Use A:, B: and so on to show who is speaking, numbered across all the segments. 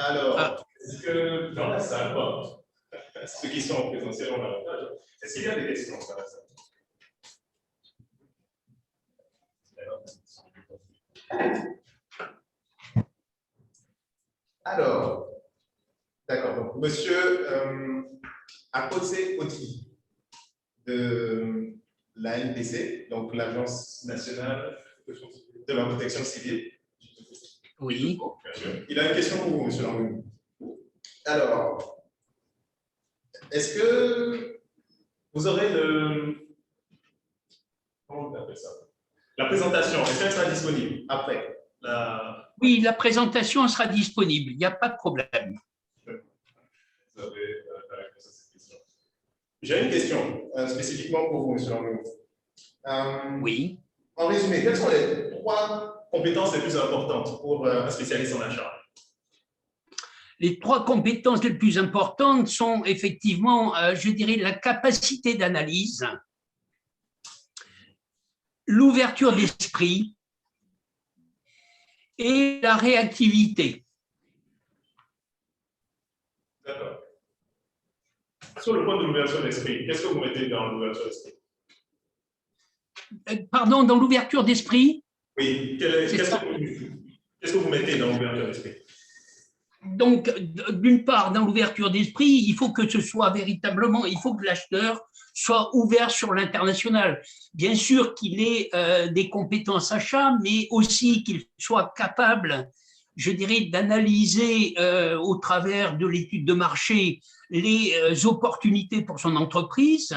A: Alors,
B: Ah,
A: est-ce que dans la salle, bon, ceux qui sont en présentiel ont l'avantage, est-ce qu'il y a des questions dans la salle? Alors, d'accord. Donc, monsieur Akotse Oti de l'ANPC, donc l'Agence nationale de la protection civile.
B: oui.
A: Bien sûr. Il a une question pour vous, monsieur Langouin. Alors, est-ce que vous aurez comment on appelle ça? La présentation, est-ce qu'elle sera disponible après
B: Oui, la présentation sera disponible, il n'y a pas de problème.
A: Vous avez la réponse à cette question. J'ai une question spécifiquement pour vous, monsieur Langouin.
B: Oui.
A: En résumé, quelles sont les 3 compétences les plus importantes pour un spécialiste en achat?
B: Les 3 compétences les plus importantes sont effectivement, je dirais, la capacité d'analyse, l'ouverture d'esprit et la réactivité.
A: D'accord. Sur le point de l'ouverture d'esprit, qu'est-ce que vous mettez dans l'ouverture d'esprit?
B: Pardon, dans l'ouverture d'esprit?
A: Oui, qu'est-ce que vous mettez dans l'ouverture d'esprit?
B: Donc, d'une part, dans l'ouverture d'esprit, il faut que ce soit véritablement, il faut que l'acheteur soit ouvert sur l'international. Bien sûr qu'il ait des compétences achats, mais aussi qu'il soit capable, je dirais, d'analyser au travers de l'étude de marché les opportunités pour son entreprise,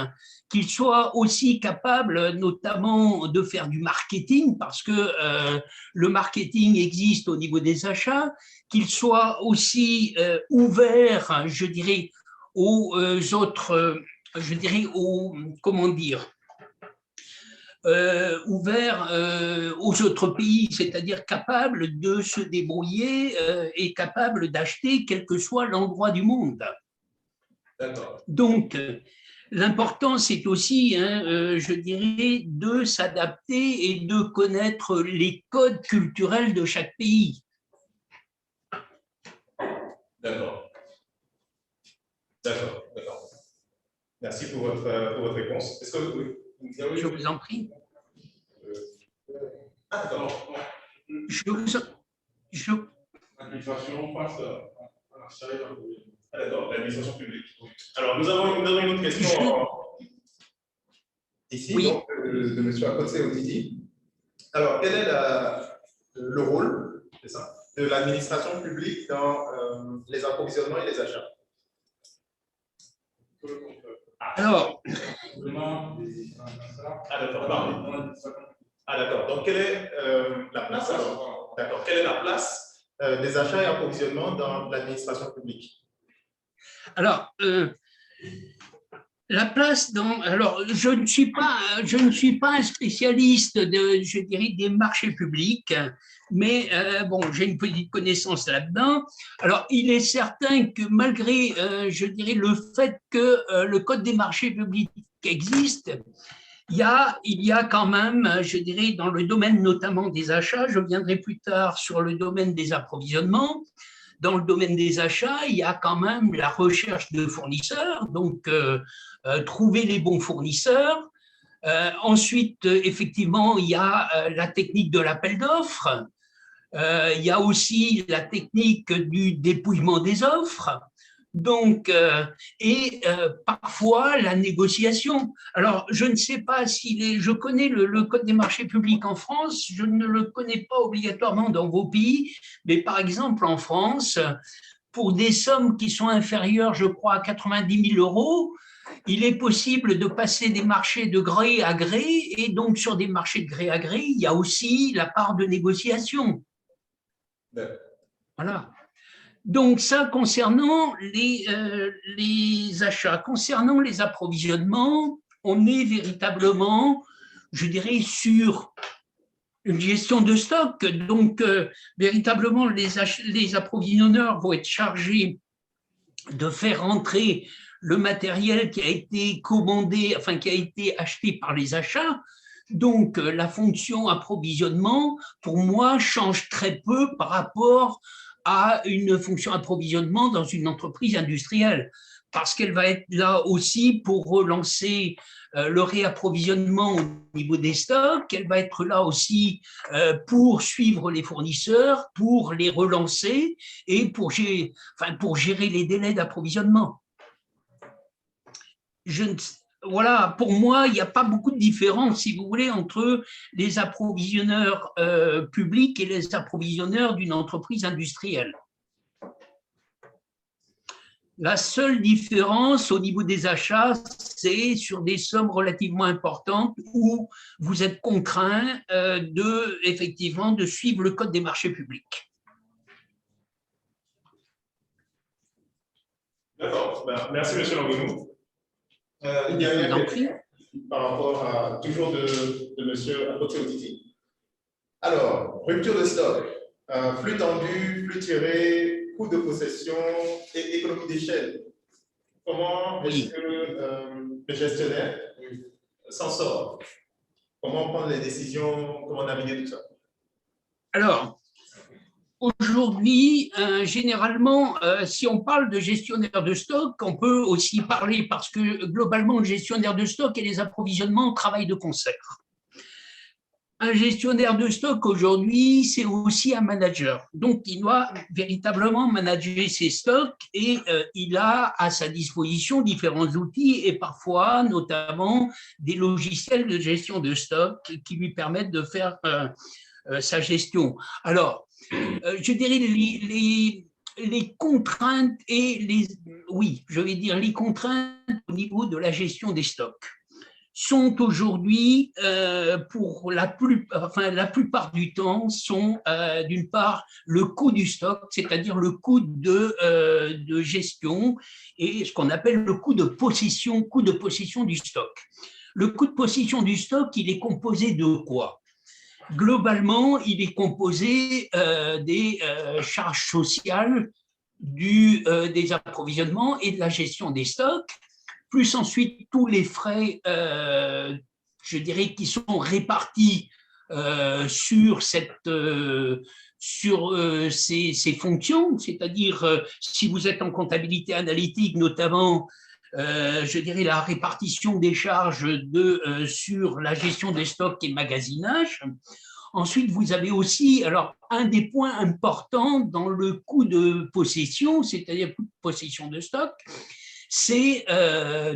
B: qu'il soit aussi capable notamment de faire du marketing, parce que le marketing existe au niveau des achats, qu'il soit aussi ouvert, je dirais, aux autres, je dirais, comment dire, ouvert aux autres pays, c'est-à-dire capable de se débrouiller et capable d'acheter quel que soit l'endroit du monde. Donc, l'important, c'est aussi, je dirais, de s'adapter et de connaître les codes culturels de chaque pays.
A: D'accord. D'accord. Merci pour votre réponse. Est-ce que vous
B: Je vous en prie.
A: Ah, d'accord. L'administration face à l'achat et l'approvisionnement. Ah, d'accord, l'administration publique. Alors, nous avons une autre question ici,
B: oui.
A: donc, de M. Akotse Otidi. Alors, quel est le rôle, c'est ça, de l'administration publique dans les approvisionnements et les achats?
B: Alors,
A: d'accord. Donc, quelle est la place alors? D'accord. Quelle est la place des achats et approvisionnements dans l'administration publique?
B: Alors, la place dans. Alors, je ne suis pas un spécialiste je dirais, des marchés publics, mais bon, j'ai une petite connaissance là-dedans. Alors, il est certain que malgré, je dirais, le fait que le Code des marchés publics existe, il y a quand même, je dirais, dans le domaine notamment des achats, je viendrai plus tard sur le domaine des approvisionnements. Dans le domaine des achats, il y a quand même la recherche de fournisseurs, donc trouver les bons fournisseurs. Ensuite, effectivement, il y a la technique de l'appel d'offres. Il y a aussi la technique du dépouillement des offres. Donc, parfois la négociation. Alors, je ne sais pas je connais le Code des marchés publics en France, je ne le connais pas obligatoirement dans vos pays, mais par exemple en France, pour des sommes qui sont inférieures, je crois, à 90 000 euros, il est possible de passer des marchés de gré à gré, et donc sur des marchés de gré à gré, il y a aussi la part de négociation. Voilà. Donc ça, concernant les achats. Concernant les approvisionnements, on est véritablement, je dirais, sur une gestion de stock. Donc, véritablement, les approvisionneurs vont être chargés de faire rentrer le matériel qui a été commandé, enfin qui a été acheté par les achats. Donc, la fonction approvisionnement, pour moi, change très peu par rapport a une fonction approvisionnement dans une entreprise industrielle, parce qu'elle va être là aussi pour relancer le réapprovisionnement au niveau des stocks, elle va être là aussi pour suivre les fournisseurs, pour les relancer et pour gérer les délais d'approvisionnement. Voilà, pour moi, il n'y a pas beaucoup de différence, si vous voulez, entre les approvisionneurs publics et les approvisionneurs d'une entreprise industrielle. La seule différence au niveau des achats, c'est sur des sommes relativement importantes où vous êtes contraint effectivement de suivre le code des marchés publics.
A: D'accord, merci M. Longuinou. Il y a une question par rapport à toujours de M. Apote-Otiti. Alors, rupture de stock, flux tendu, flux tiré, coût de possession et économie d'échelle. Comment est-ce que le gestionnaire s'en sort? Comment prendre les décisions? Comment naviguer tout ça?
B: Alors, aujourd'hui, généralement, si on parle de gestionnaire de stock, on peut aussi parler, parce que globalement, le gestionnaire de stock et les approvisionnements travaillent de concert. Un gestionnaire de stock aujourd'hui, c'est aussi un manager. Donc, il doit véritablement manager ses stocks et il a à sa disposition différents outils et parfois, notamment, des logiciels de gestion de stock qui lui permettent de faire sa gestion. Alors, je dirais les contraintes les contraintes au niveau de la gestion des stocks sont aujourd'hui, pour la plupart du temps, sont d'une part le coût du stock, c'est-à-dire le coût de gestion et ce qu'on appelle le coût de possession du stock. Le coût de possession du stock, il est composé de quoi? Globalement, il est composé des charges sociales, des approvisionnements et de la gestion des stocks, plus ensuite tous les frais, je dirais, qui sont répartis sur ces fonctions, c'est-à-dire si vous êtes en comptabilité analytique notamment, je dirais la répartition des charges sur la gestion des stocks et le magasinage. Ensuite, vous avez aussi, alors, un des points importants dans le coût de possession, c'est-à-dire le coût de possession de stock, c'est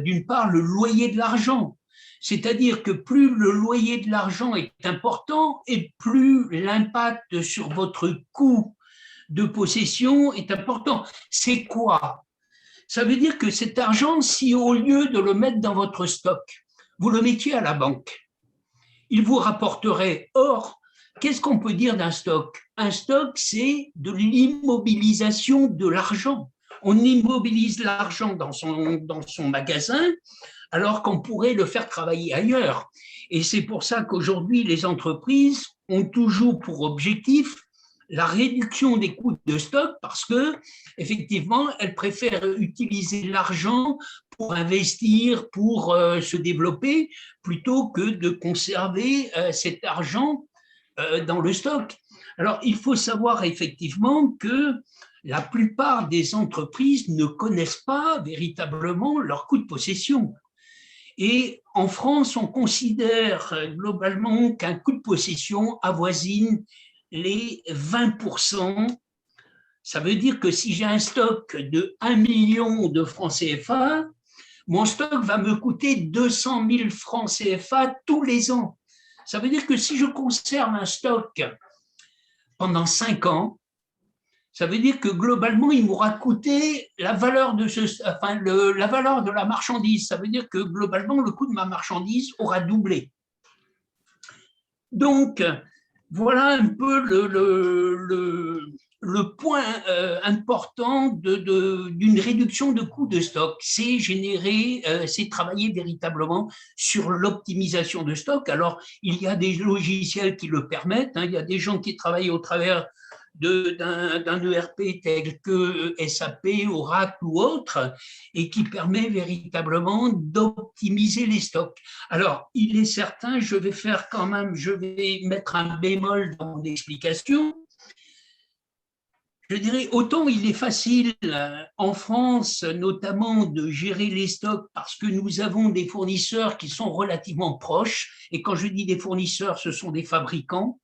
B: d'une part le loyer de l'argent. C'est-à-dire que plus le loyer de l'argent est important et plus l'impact sur votre coût de possession est important. C'est quoi? Ça veut dire que cet argent, si au lieu de le mettre dans votre stock, vous le mettiez à la banque, il vous rapporterait. Or, qu'est-ce qu'on peut dire d'un stock? Un stock, c'est de l'immobilisation de l'argent. On immobilise l'argent dans son magasin alors qu'on pourrait le faire travailler ailleurs. Et c'est pour ça qu'aujourd'hui, les entreprises ont toujours pour objectif la réduction des coûts de stock parce que, effectivement, elles préfèrent utiliser l'argent pour investir, pour se développer, plutôt que de conserver cet argent dans le stock. Alors, il faut savoir effectivement que la plupart des entreprises ne connaissent pas véritablement leur coût de possession. Et en France, on considère globalement qu'un coût de possession avoisine les 20%. Ça veut dire que si j'ai un stock de 1 million de francs CFA, mon stock va me coûter 200 000 francs CFA tous les ans. Ça veut dire que si je conserve un stock pendant 5 ans, ça veut dire que globalement, il m'aura coûté la valeur la valeur de la marchandise. Ça veut dire que globalement, le coût de ma marchandise aura doublé. Donc, voilà un peu le point important d'une réduction de coût de stock. C'est c'est travailler véritablement sur l'optimisation de stock. Alors, il y a des logiciels qui le permettent. Il y a des gens qui travaillent au travers d'un ERP tel que SAP, Oracle ou autre, et qui permet véritablement d'optimiser les stocks. Alors, il est certain, je vais mettre un bémol dans mon explication. Je dirais, autant il est facile en France, notamment, de gérer les stocks parce que nous avons des fournisseurs qui sont relativement proches. Et quand je dis des fournisseurs, ce sont des fabricants.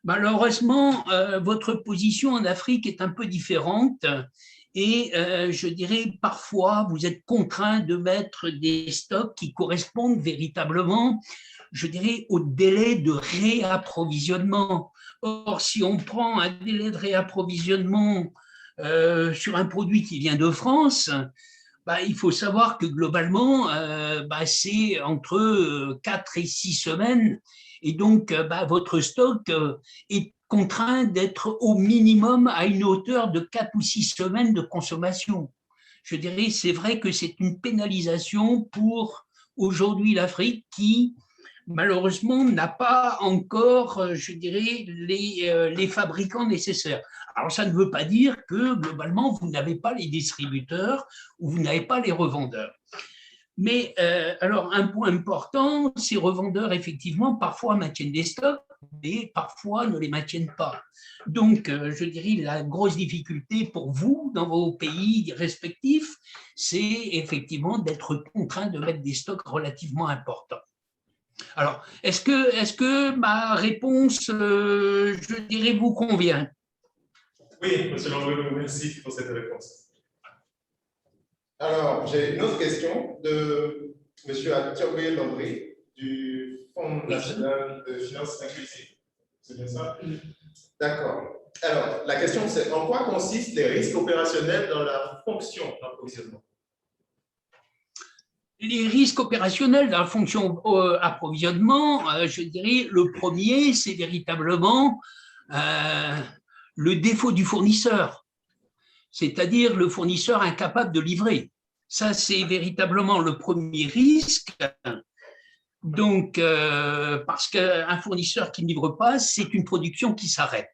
B: Malheureusement, votre position en Afrique est un peu différente. Et je dirais, parfois, vous êtes contraint de mettre des stocks qui correspondent véritablement, je dirais, au délai de réapprovisionnement. Or, si on prend un délai de réapprovisionnement sur un produit qui vient de France, bah, il faut savoir que globalement, bah, c'est entre 4 et 6 semaines. Et donc, bah, votre stock est contraint d'être au minimum à une hauteur de 4 ou 6 semaines de consommation. Je dirais, c'est vrai que c'est une pénalisation pour aujourd'hui l'Afrique qui, malheureusement, n'a pas encore, je dirais, les fabricants nécessaires. Alors, ça ne veut pas dire que, globalement, vous n'avez pas les distributeurs ou vous n'avez pas les revendeurs. Mais alors, un point important, ces revendeurs, effectivement, parfois maintiennent des stocks, mais parfois ne les maintiennent pas. Donc, je dirais, la grosse difficulté pour vous, dans vos pays respectifs, c'est effectivement d'être contraint de mettre des stocks relativement importants. Alors, est-ce que ma réponse, je dirais, vous convient?
A: Oui, monsieur Landry, merci pour cette réponse. Alors, j'ai une autre question de monsieur Athiogé Landry du Fonds national de finances inclusives. C'est bien ça? D'accord. Alors, la question c'est en quoi consistent les risques opérationnels dans la fonction d'approvisionnement?
B: Les risques opérationnels dans la fonction approvisionnement, je dirais, le premier, c'est véritablement le défaut du fournisseur, c'est-à-dire le fournisseur incapable de livrer. Ça, c'est véritablement le premier risque. Donc, parce qu'un fournisseur qui ne livre pas, c'est une production qui s'arrête.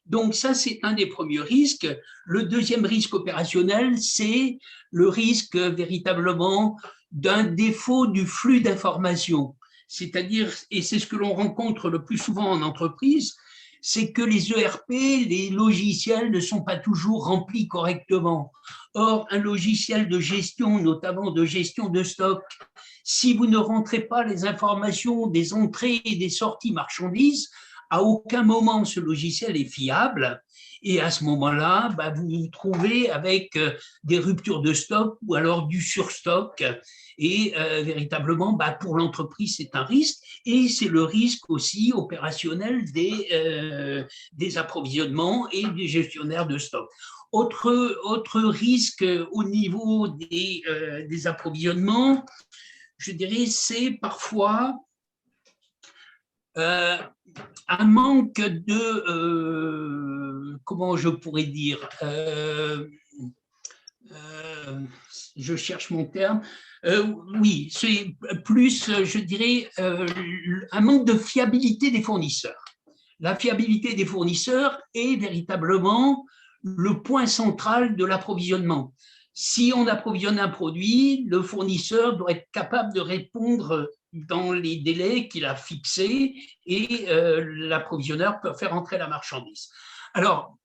B: Donc ça, c'est un des premiers risques. Le deuxième risque opérationnel, c'est le risque véritablement d'un défaut du flux d'informations. C'est-à-dire, et c'est ce que l'on rencontre le plus souvent en entreprise, c'est que les ERP, les logiciels ne sont pas toujours remplis correctement. Or, un logiciel de gestion, notamment de gestion de stock, si vous ne rentrez pas les informations des entrées et des sorties marchandises, à aucun moment ce logiciel est fiable et à ce moment-là, bah, vous vous trouvez avec des ruptures de stock ou alors du surstock et véritablement, bah, pour l'entreprise, c'est un risque et c'est le risque aussi opérationnel des approvisionnements et des gestionnaires de stock. Autre risque au niveau des approvisionnements, je dirais, c'est parfois un manque de, comment je pourrais dire, je cherche mon terme, oui, c'est plus, je dirais, un manque de fiabilité des fournisseurs. La fiabilité des fournisseurs est véritablement le point central de l'approvisionnement. Si on approvisionne un produit, le fournisseur doit être capable de répondre dans les délais qu'il a fixés et l'approvisionneur peut faire entrer la marchandise. Alors,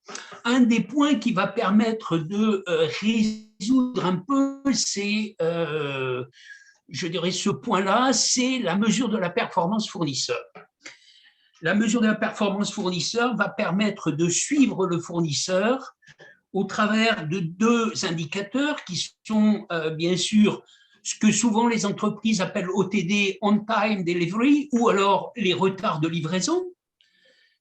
B: un des points qui va permettre de résoudre un peu, c'est, je dirais, ce point-là, c'est la mesure de la performance fournisseur. La mesure de la performance fournisseur va permettre de suivre le fournisseur au travers de deux indicateurs qui sont bien sûr ce que souvent les entreprises appellent OTD, On-Time Delivery, ou alors les retards de livraison.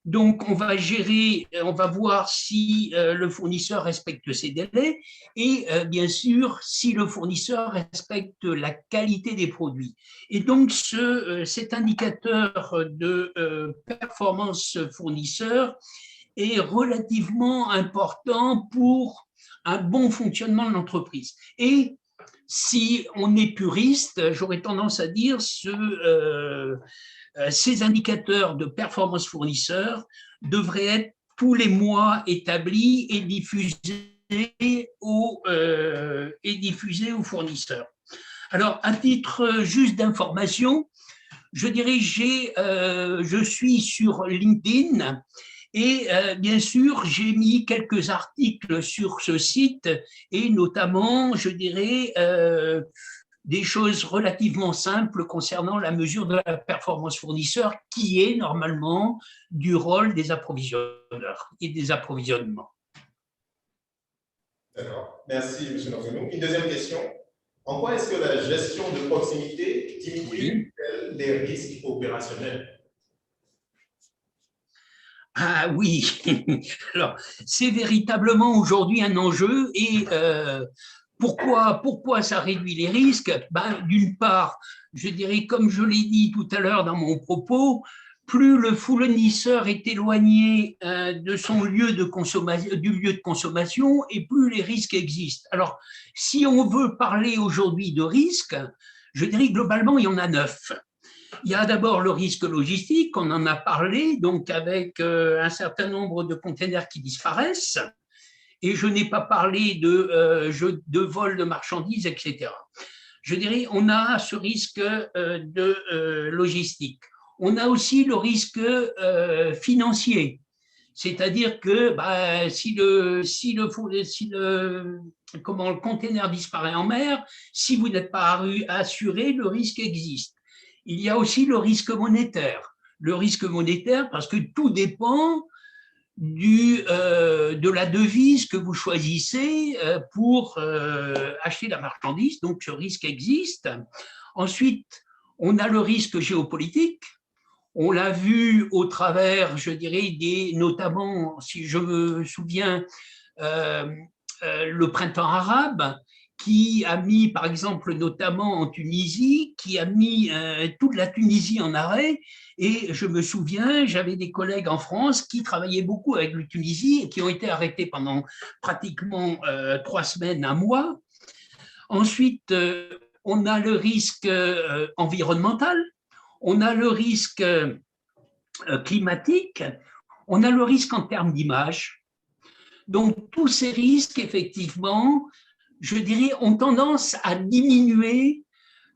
B: Donc, on va gérer, on va voir si le fournisseur respecte ses délais et bien sûr si le fournisseur respecte la qualité des produits. Et donc, cet indicateur de performance fournisseur est relativement important pour un bon fonctionnement de l'entreprise. Et si on est puriste, j'aurais tendance à dire ces indicateurs de performance fournisseur devraient être tous les mois établis et diffusés aux fournisseurs. Alors, à titre juste d'information, je dirais, je suis sur LinkedIn Et bien sûr, j'ai mis quelques articles sur ce site et notamment, je dirais, des choses relativement simples concernant la mesure de la performance fournisseur qui est normalement du rôle des approvisionneurs et des approvisionnements.
A: D'accord. Merci, M. Langenou. Une deuxième question. En quoi est-ce que la gestion de proximité diminue les risques opérationnels?
B: Ah oui, alors c'est véritablement aujourd'hui un enjeu et pourquoi ça réduit les risques? D'une part, je dirais, comme je l'ai dit tout à l'heure dans mon propos, plus le fournisseur est éloigné de son lieu de consommation, du lieu de consommation et plus les risques existent. Alors, si on veut parler aujourd'hui de risques, je dirais globalement, il y en a 9. Il y a d'abord le risque logistique, on en a parlé, donc avec un certain nombre de containers qui disparaissent, et je n'ai pas parlé de vol de marchandises, etc. Je dirais, on a ce risque de logistique. On a aussi le risque financier, c'est-à-dire que comment, le container disparaît en mer, si vous n'êtes pas assuré, le risque existe. Il y a aussi le risque monétaire. Le risque monétaire, parce que tout dépend de la devise que vous choisissez pour acheter la marchandise, donc ce risque existe. Ensuite, on a le risque géopolitique. On l'a vu au travers, je dirais, notamment, si je me souviens, le printemps arabe, qui a mis, par exemple, notamment en Tunisie, qui a mis toute la Tunisie en arrêt. Et je me souviens, j'avais des collègues en France qui travaillaient beaucoup avec la Tunisie et qui ont été arrêtés pendant pratiquement 3 semaines, un mois. Ensuite, on a le risque environnemental, on a le risque climatique, on a le risque en termes d'image. Donc, tous ces risques, effectivement, je dirais, ont tendance à diminuer,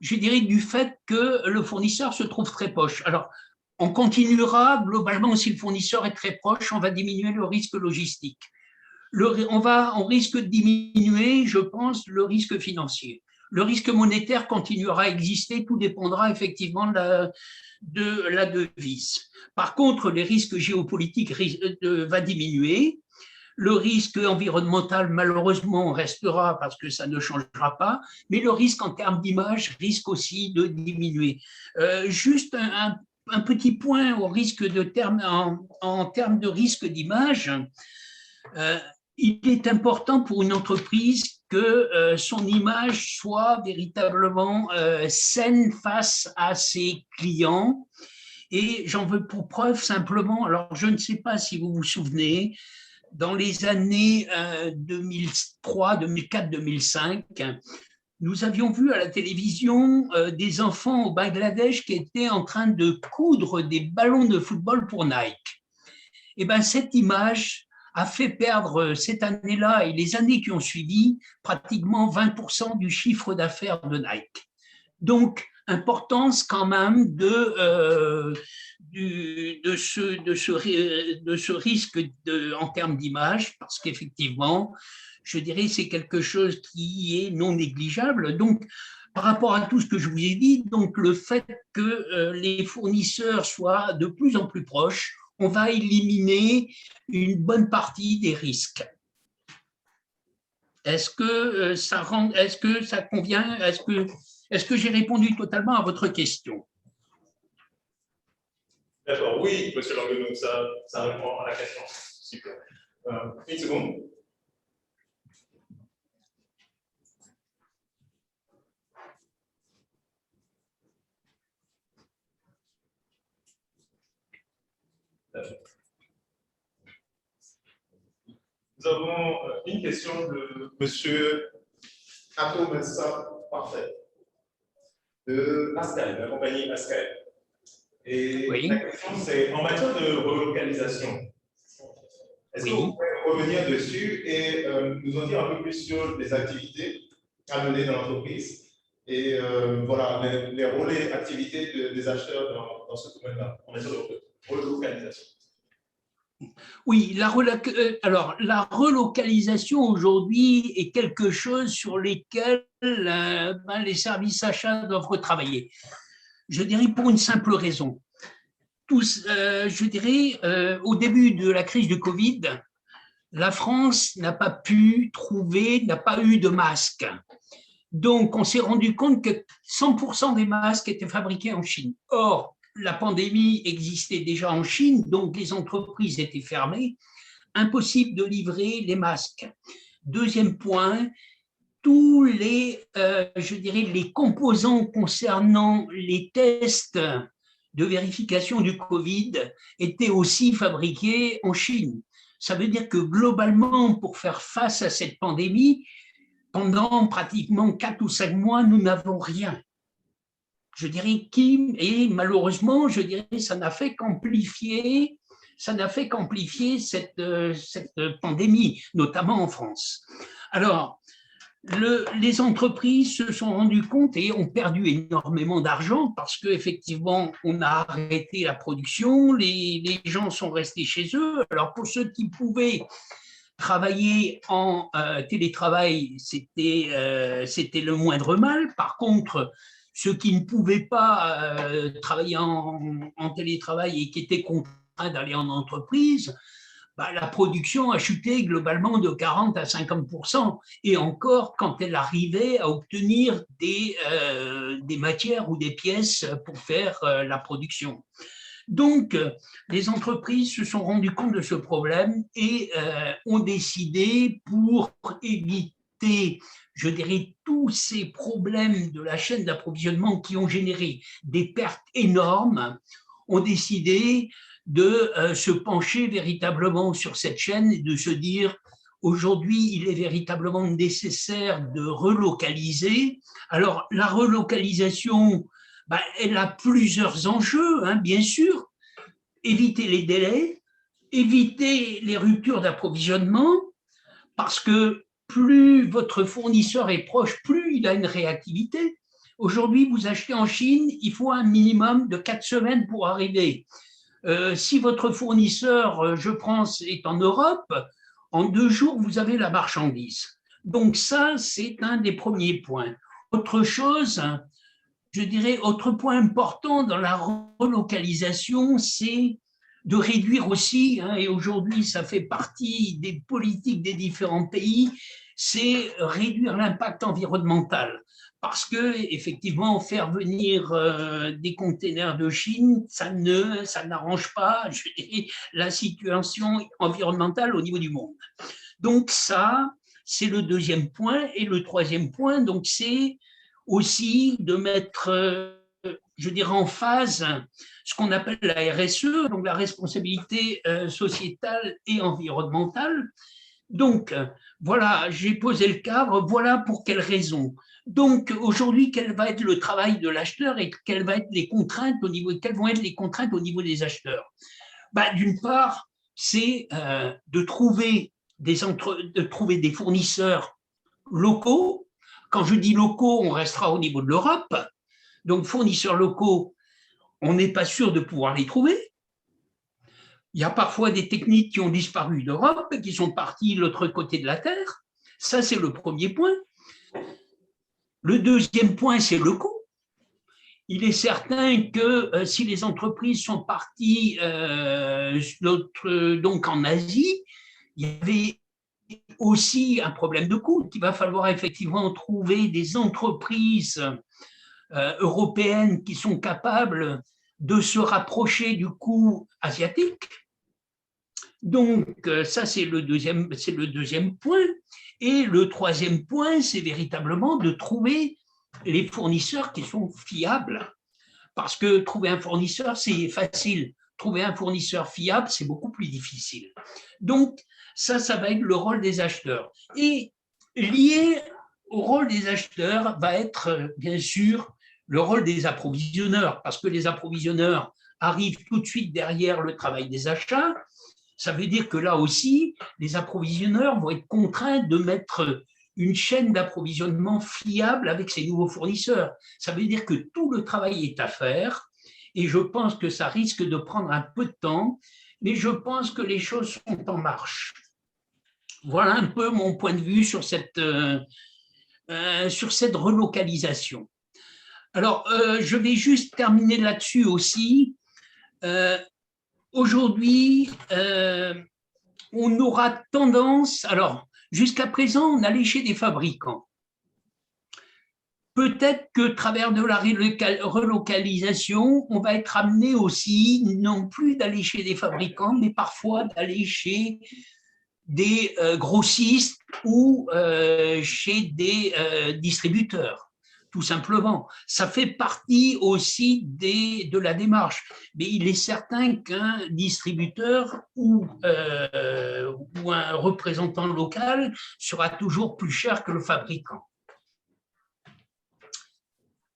B: je dirais, du fait que le fournisseur se trouve très proche. Alors, on continuera, globalement, si le fournisseur est très proche, on va diminuer le risque logistique. On risque de diminuer, je pense, le risque financier. Le risque monétaire continuera à exister, tout dépendra effectivement de la devise. Par contre, les risques géopolitiques va diminuer. Le risque environnemental, malheureusement, restera parce que ça ne changera pas, mais le risque en termes d'image risque aussi de diminuer. Juste un petit point au risque en termes de risque d'image. Il est important pour une entreprise que son image soit véritablement saine face à ses clients. Et j'en veux pour preuve simplement, alors je ne sais pas si vous vous souvenez, dans les années 2003, 2004, 2005, nous avions vu à la télévision des enfants au Bangladesh qui étaient en train de coudre des ballons de football pour Nike. Et bien, cette image a fait perdre cette année-là et les années qui ont suivi pratiquement 20% du chiffre d'affaires de Nike. Donc, importance quand même de ce risque en termes d'image, parce qu'effectivement, je dirais, c'est quelque chose qui est non négligeable. Donc, par rapport à tout ce que je vous ai dit, donc le fait que les fournisseurs soient de plus en plus proches, on va éliminer une bonne partie des risques. Est-ce que ça convient? Est-ce que j'ai répondu totalement à votre question?
A: D'accord, oui, monsieur Langenou, ça répond à la question. Super. Une seconde. Nous avons une question de monsieur Ato Mensa Parfait, de Ascal, de la compagnie Ascal. Et oui. La question, c'est en matière de relocalisation, est-ce que vous pouvez revenir dessus et nous en dire un peu plus sur les activités à mener dans l'entreprise et voilà, les rôles et activités des acheteurs dans ce domaine-là, en matière de relocalisation?
B: Oui, alors la relocalisation aujourd'hui est quelque chose sur lesquels les services achats doivent retravailler. Je dirais pour une simple raison. Je dirais, au début de la crise du Covid, la France n'a pas pu trouver, n'a pas eu de masques. Donc, on s'est rendu compte que 100% des masques étaient fabriqués en Chine. Or, la pandémie existait déjà en Chine, donc les entreprises étaient fermées. Impossible de livrer les masques. Deuxième point, tous je dirais, les composants concernant les tests de vérification du Covid étaient aussi fabriqués en Chine. Ça veut dire que globalement, pour faire face à cette pandémie, pendant pratiquement 4 ou 5 mois, nous n'avons rien. Je dirais et malheureusement, je dirais, ça n'a fait qu'amplifier cette pandémie, notamment en France. Alors, les entreprises se sont rendues compte et ont perdu énormément d'argent parce qu'effectivement, on a arrêté la production, les gens sont restés chez eux. Alors, pour ceux qui pouvaient travailler en télétravail, c'était le moindre mal. Par contre, ceux qui ne pouvaient pas travailler en télétravail et qui étaient contraints d'aller en entreprise, la production a chuté globalement de 40 à 50%, et encore quand elle arrivait à obtenir des matières ou des pièces pour faire la production. Donc, les entreprises se sont rendues compte de ce problème et ont décidé, pour éviter, je dirais, tous ces problèmes de la chaîne d'approvisionnement qui ont généré des pertes énormes, ont décidé de se pencher véritablement sur cette chaîne et de se dire aujourd'hui, il est véritablement nécessaire de relocaliser. Alors, la relocalisation, elle a plusieurs enjeux, hein, bien sûr. Éviter les délais, éviter les ruptures d'approvisionnement, parce que plus votre fournisseur est proche, plus il a une réactivité. Aujourd'hui, vous achetez en Chine, il faut un minimum de 4 semaines pour arriver. Si votre fournisseur, je pense, est en Europe, en 2 jours, vous avez la marchandise. Donc ça, c'est un des premiers points. Autre chose, je dirais, autre point important dans la relocalisation, c'est de réduire aussi, hein, et aujourd'hui ça fait partie des politiques des différents pays, c'est réduire l'impact environnemental. Parce que, effectivement, faire venir des containers de Chine, ça n'arrange pas, je dirais, la situation environnementale au niveau du monde. Donc ça, c'est le deuxième point. Et le troisième point, donc, c'est aussi de mettre, je dirais, en phase ce qu'on appelle la RSE, donc la responsabilité sociétale et environnementale. Donc, voilà, j'ai posé le cadre, voilà pour quelles raisons. Donc, aujourd'hui, quel va être le travail de l'acheteur et quelles vont être les contraintes au niveau des acheteurs? D'une part, c'est de trouver des fournisseurs locaux. Quand je dis locaux, on restera au niveau de l'Europe. Donc, fournisseurs locaux, on n'est pas sûr de pouvoir les trouver. Il y a parfois des techniques qui ont disparu d'Europe et qui sont parties de l'autre côté de la Terre. Ça, c'est le premier point. Le deuxième point, c'est le coût. Il est certain que si les entreprises sont parties donc en Asie, il y avait aussi un problème de coût. Il va falloir effectivement trouver des entreprises européennes qui sont capables de se rapprocher du coût asiatique. Donc, ça, c'est le deuxième point. Et le troisième point, c'est véritablement de trouver les fournisseurs qui sont fiables. Parce que trouver un fournisseur, c'est facile. Trouver un fournisseur fiable, c'est beaucoup plus difficile. Donc, ça va être le rôle des acheteurs. Et lié au rôle des acheteurs va être, bien sûr, le rôle des approvisionneurs, parce que les approvisionneurs arrivent tout de suite derrière le travail des achats. Ça veut dire que là aussi, les approvisionneurs vont être contraints de mettre une chaîne d'approvisionnement fiable avec ces nouveaux fournisseurs. Ça veut dire que tout le travail est à faire, et je pense que ça risque de prendre un peu de temps, mais je pense que les choses sont en marche. Voilà un peu mon point de vue sur cette relocalisation. Alors, je vais juste terminer là-dessus aussi. Aujourd'hui, on aura tendance, alors, jusqu'à présent, on allait chez des fabricants. Peut-être que, à travers de la relocalisation, on va être amené aussi, non plus d'aller chez des fabricants, mais parfois d'aller chez des grossistes ou chez des distributeurs, tout simplement. Ça fait partie aussi de la démarche. Mais il est certain qu'un distributeur ou un représentant local sera toujours plus cher que le fabricant.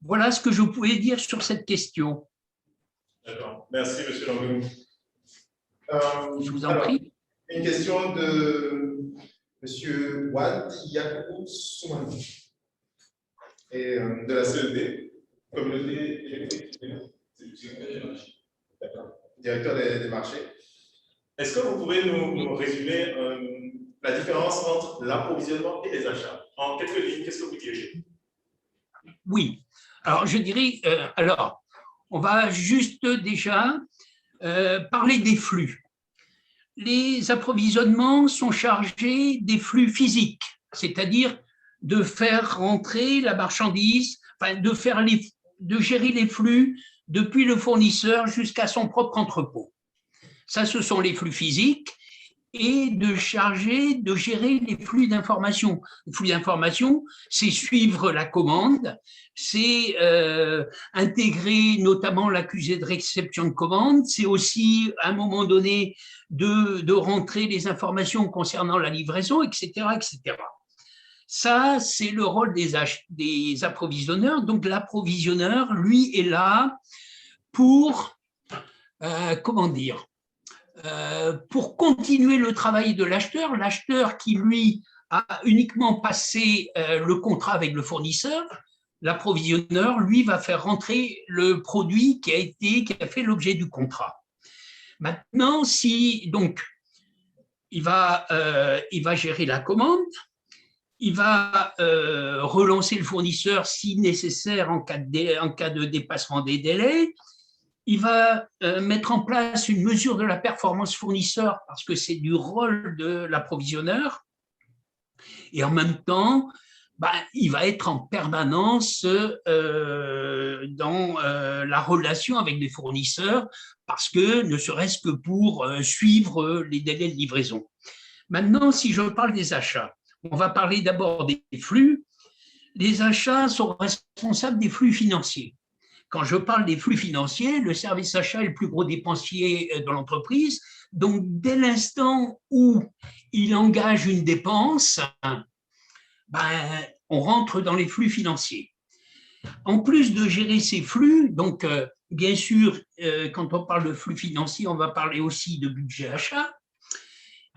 B: Voilà ce que je pouvais dire sur cette question.
A: D'accord. Merci, M. Langounou.
B: Je vous en prie.
A: Une question de M. Wad Yacoub Soumani et de la CED, Communauté électrique. D'accord. Directeur des marchés. Est-ce que vous pouvez nous résumer la différence entre l'approvisionnement et les achats? En quelques lignes, qu'est-ce que vous direz?
B: Oui. Alors, je dirais, on va juste déjà parler des flux. Les approvisionnements sont chargés des flux physiques, c'est-à-dire de faire rentrer la marchandise, enfin de gérer les flux depuis le fournisseur jusqu'à son propre entrepôt. Ça, ce sont les flux physiques, et de gérer les flux d'information. Les flux d'information, c'est suivre la commande, c'est intégrer notamment l'accusé de réception de commande, c'est aussi, à un moment donné, de rentrer les informations concernant la livraison, etc., etc. Ça, c'est le rôle des approvisionneurs. Donc, l'approvisionneur, lui, est là pour, pour continuer le travail de l'acheteur qui, lui, a uniquement passé le contrat avec le fournisseur. L'approvisionneur, lui, va faire rentrer le produit qui a fait l'objet du contrat. Maintenant, il va gérer la commande, il va relancer le fournisseur si nécessaire en cas de dépassement des délais. Il va mettre en place une mesure de la performance fournisseur parce que c'est du rôle de l'approvisionneur. Et en même temps, il va être en permanence dans la relation avec les fournisseurs parce que ne serait-ce que pour suivre les délais de livraison. Maintenant, si je parle des achats, on va parler d'abord des flux. Les achats sont responsables des flux financiers. Quand je parle des flux financiers, le service achat est le plus gros dépensier de l'entreprise. Donc, dès l'instant où il engage une dépense, on rentre dans les flux financiers. En plus de gérer ces flux, donc bien sûr, quand on parle de flux financiers, on va parler aussi de budget achat.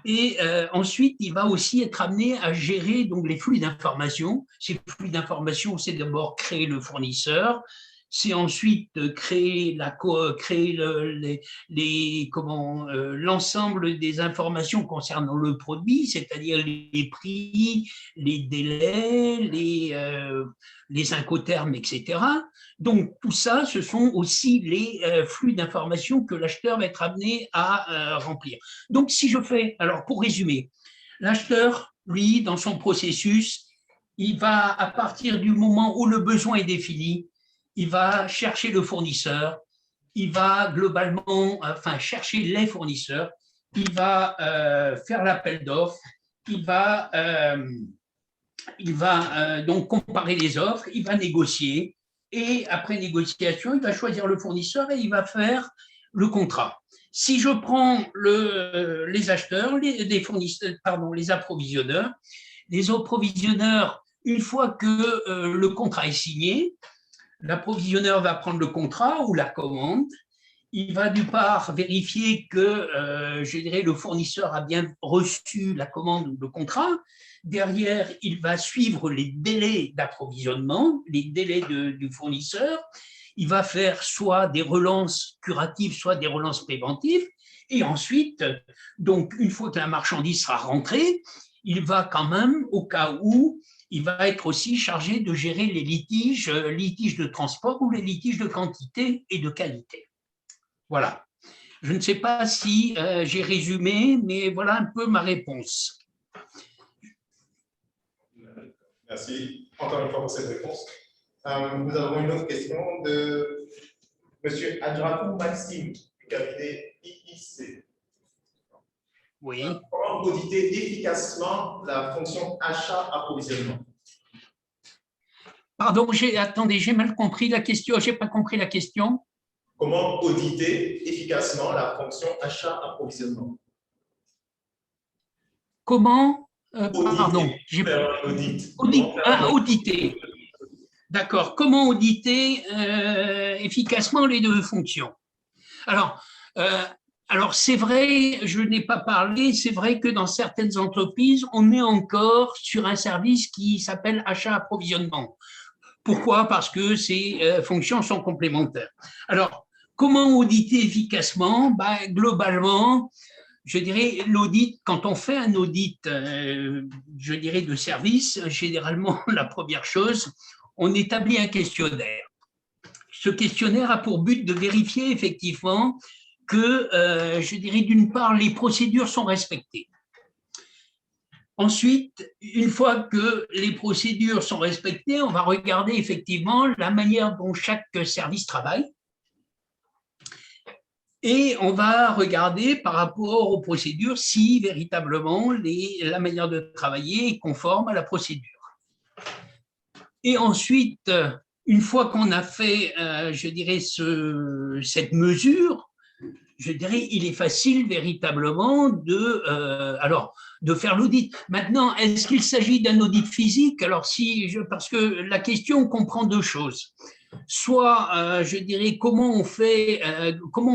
B: Et ensuite, il va aussi être amené à gérer donc, les flux d'information. Ces flux d'information, c'est d'abord créer le fournisseur, c'est ensuite créer l'ensemble des informations concernant le produit, c'est-à-dire les prix, les délais, les incoterms, etc. Donc, tout ça, ce sont aussi les flux d'informations que l'acheteur va être amené à remplir. Donc, alors pour résumer, l'acheteur, lui, dans son processus, il va, à partir du moment où le besoin est défini, il va chercher le fournisseur, il va globalement, chercher les fournisseurs, il va faire l'appel d'offres, il va donc comparer les offres, il va négocier, et après négociation, il va choisir le fournisseur et il va faire le contrat. Si je prends les acheteurs, les approvisionneurs, une fois que le contrat est signé, l'approvisionneur va prendre le contrat ou la commande. Il va d'une part vérifier que, le fournisseur a bien reçu la commande ou le contrat. Derrière, il va suivre les délais d'approvisionnement, les délais du fournisseur. Il va faire soit des relances curatives, soit des relances préventives. Et ensuite, donc, une fois que la marchandise sera rentrée, il va quand même, au cas où, il va être aussi chargé de gérer les litiges, litiges de transport ou les litiges de quantité et de qualité. Voilà. Je ne sais pas si j'ai résumé, mais voilà un peu ma réponse.
A: Merci encore une fois pour cette réponse. Nous avons une autre question de M. Adjaratou Maxime, du cabinet IIC.
B: Oui.
A: Comment auditer efficacement la fonction achat-approvisionnement?
B: Pardon, attendez, j'ai mal compris la question. Je n'ai pas compris la question.
A: Comment auditer efficacement la fonction achat-approvisionnement?
B: Comment pardon,
A: auditer.
B: Auditer. D'accord. Comment auditer efficacement les deux fonctions? Alors, c'est vrai, je n'ai pas parlé, c'est vrai que dans certaines entreprises, on est encore sur un service qui s'appelle achat-approvisionnement. Pourquoi? Parce que ces fonctions sont complémentaires. Alors, comment auditer efficacement? Globalement, je dirais l'audit, quand on fait un audit, je dirais de service, généralement, la première chose, on établit un questionnaire. Ce questionnaire a pour but de vérifier effectivement que, je dirais, d'une part, les procédures sont respectées. Ensuite, une fois que les procédures sont respectées, on va regarder effectivement la manière dont chaque service travaille. Et on va regarder par rapport aux procédures si véritablement la manière de travailler est conforme à la procédure. Et ensuite, une fois qu'on a fait, je dirais, cette mesure, je dirais, il est facile véritablement de faire l'audit. Maintenant, est-ce qu'il s'agit d'un audit physique? Alors, parce que la question comprend deux choses. Soit, je dirais, comment on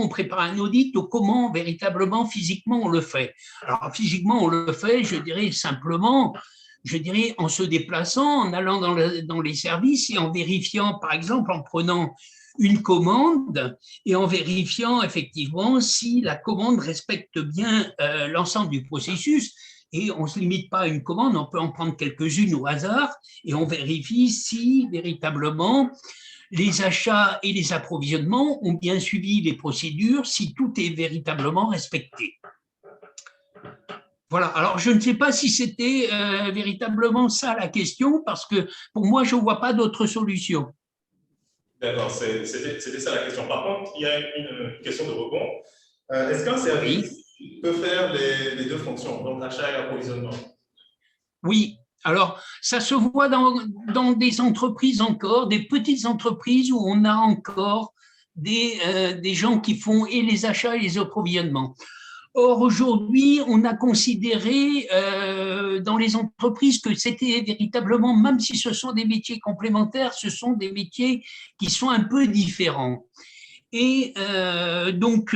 B: prépare un audit ou comment véritablement, physiquement, on le fait. Alors, physiquement, on le fait, je dirais, simplement, en se déplaçant, en allant dans les services et en vérifiant, par exemple, en prenant une commande et en vérifiant effectivement si la commande respecte bien l'ensemble du processus. Et on ne se limite pas à une commande, on peut en prendre quelques-unes au hasard et on vérifie si véritablement les achats et les approvisionnements ont bien suivi les procédures, si tout est véritablement respecté. Voilà, alors je ne sais pas si c'était véritablement ça la question, parce que pour moi, je ne vois pas d'autre solution.
A: D'accord, c'était ça la question. Par contre, il y a une question de rebond. Est-ce qu'un service peut faire les deux fonctions, donc achat et approvisionnement?
B: Oui, alors ça se voit dans des entreprises encore, des petites entreprises où on a encore des gens qui font et les achats et les approvisionnements. Or, aujourd'hui, on a considéré dans les entreprises que c'était véritablement, même si ce sont des métiers complémentaires, ce sont des métiers qui sont un peu différents. Et donc,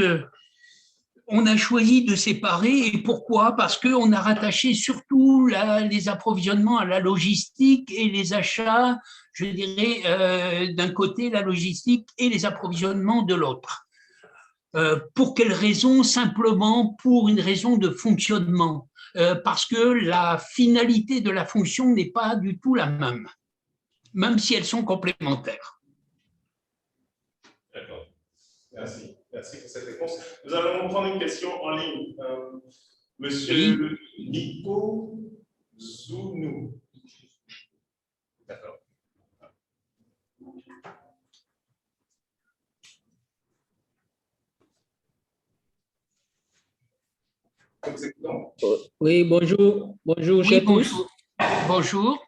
B: on a choisi de séparer. Et pourquoi? Parce qu'on a rattaché surtout les approvisionnements à la logistique et les achats, je dirais, d'un côté, la logistique et les approvisionnements de l'autre. Pour quelle raison? Simplement pour une raison de fonctionnement, parce que la finalité de la fonction n'est pas du tout la même si elles sont complémentaires.
A: D'accord. Merci pour cette réponse. Nous allons prendre une question en ligne. Monsieur Nico Zounou. D'accord.
C: Oui, bonjour. Bonjour, chers tous.
B: Bonjour.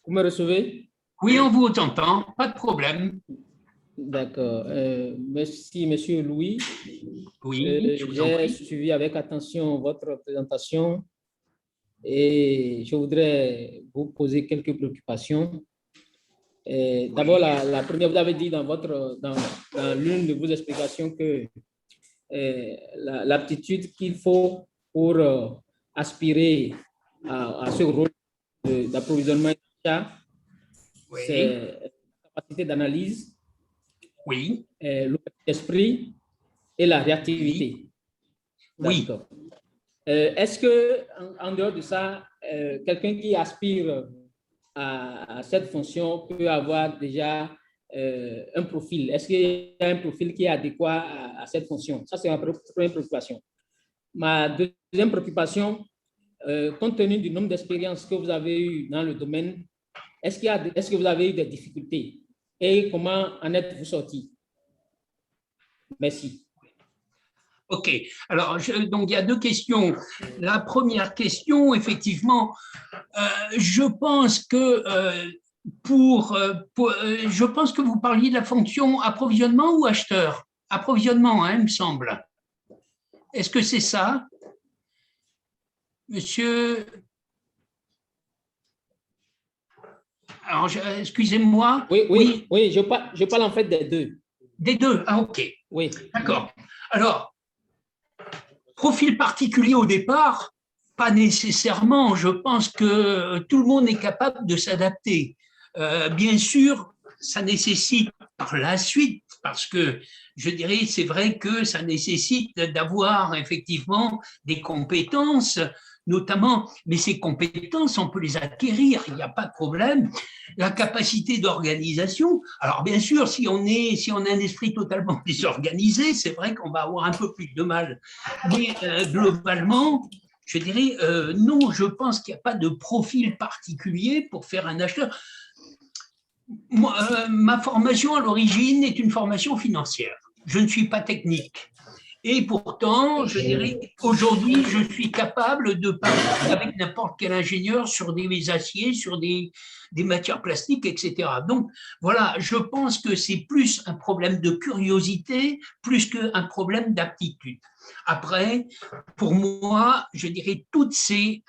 C: Vous me recevez?
B: Oui, on vous entend, pas de problème.
C: D'accord. Merci, Monsieur Louis.
B: Oui,
C: j'ai suivi avec attention votre présentation et je voudrais vous poser quelques préoccupations. D'abord, la première, vous avez dit dans l'une de vos explications que l'aptitude qu'il faut pour aspirer à ce rôle d'approvisionnement et d'achat, c'est la capacité d'analyse, l'ouverture d'esprit et la réactivité.
B: Oui.
C: D'accord. Est-ce que, en dehors de ça, quelqu'un qui aspire à cette fonction peut avoir déjà un profil? Est-ce qu'il y a un profil qui est adéquat à cette fonction? Ça, c'est ma première préoccupation. Ma deuxième préoccupation, compte tenu du nombre d'expériences que vous avez eues dans le domaine, est-ce que vous avez eu des difficultés et comment en êtes-vous sorti? Merci.
B: OK. Alors, donc, il y a deux questions. La première question, effectivement, je pense que je pense que vous parliez de la fonction approvisionnement ou acheteur? Approvisionnement, hein, il me semble. Est-ce que c'est ça, monsieur? Alors, excusez-moi.
C: Oui, je parle en fait des deux.
B: Des deux, ah ok.
C: Oui.
B: D'accord. Alors, profil particulier au départ, pas nécessairement. Je pense que tout le monde est capable de s'adapter. Bien sûr, ça nécessite par la suite, parce que je dirais, c'est vrai que ça nécessite d'avoir effectivement des compétences, notamment, mais ces compétences, on peut les acquérir, il n'y a pas de problème. La capacité d'organisation, alors bien sûr, si on a un esprit totalement désorganisé, c'est vrai qu'on va avoir un peu plus de mal. Mais globalement, je dirais, non, je pense qu'il n'y a pas de profil particulier pour faire un acheteur. Moi, ma formation à l'origine est une formation financière. Je ne suis pas technique. Et pourtant, je dirais qu'aujourd'hui, je suis capable de parler avec n'importe quel ingénieur sur des aciers, sur des matières plastiques, etc. Donc, voilà, je pense que c'est plus un problème de curiosité, plus qu'un problème d'aptitude. Après, pour moi, je dirais toutes ces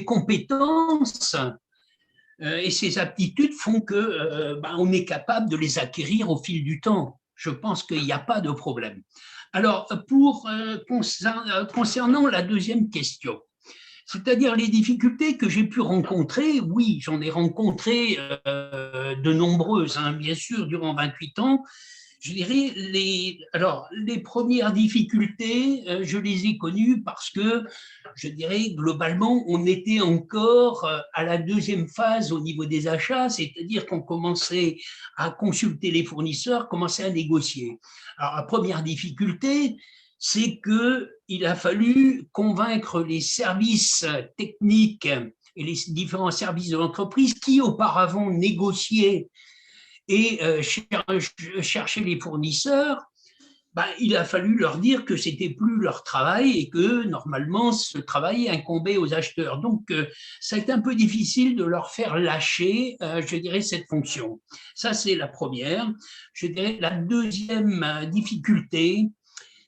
B: compétences et ces aptitudes font que on est capable de les acquérir au fil du temps. Je pense qu'il n'y a pas de problème. Alors, concernant la deuxième question, c'est-à-dire les difficultés que j'ai pu rencontrer, oui, j'en ai rencontré de nombreuses, hein, bien sûr, durant 28 ans. Je dirais, les premières difficultés, je les ai connues parce que, je dirais, globalement, on était encore à la deuxième phase au niveau des achats, c'est-à-dire qu'on commençait à consulter les fournisseurs, commençait à négocier. Alors, la première difficulté, c'est qu'il a fallu convaincre les services techniques et les différents services de l'entreprise qui auparavant négociaient et chercher les fournisseurs, il a fallu leur dire que ce n'était plus leur travail et que normalement ce travail incombait aux acheteurs. Donc ça a été un peu difficile de leur faire lâcher, je dirais, cette fonction. Ça, c'est la première. Je dirais la deuxième difficulté,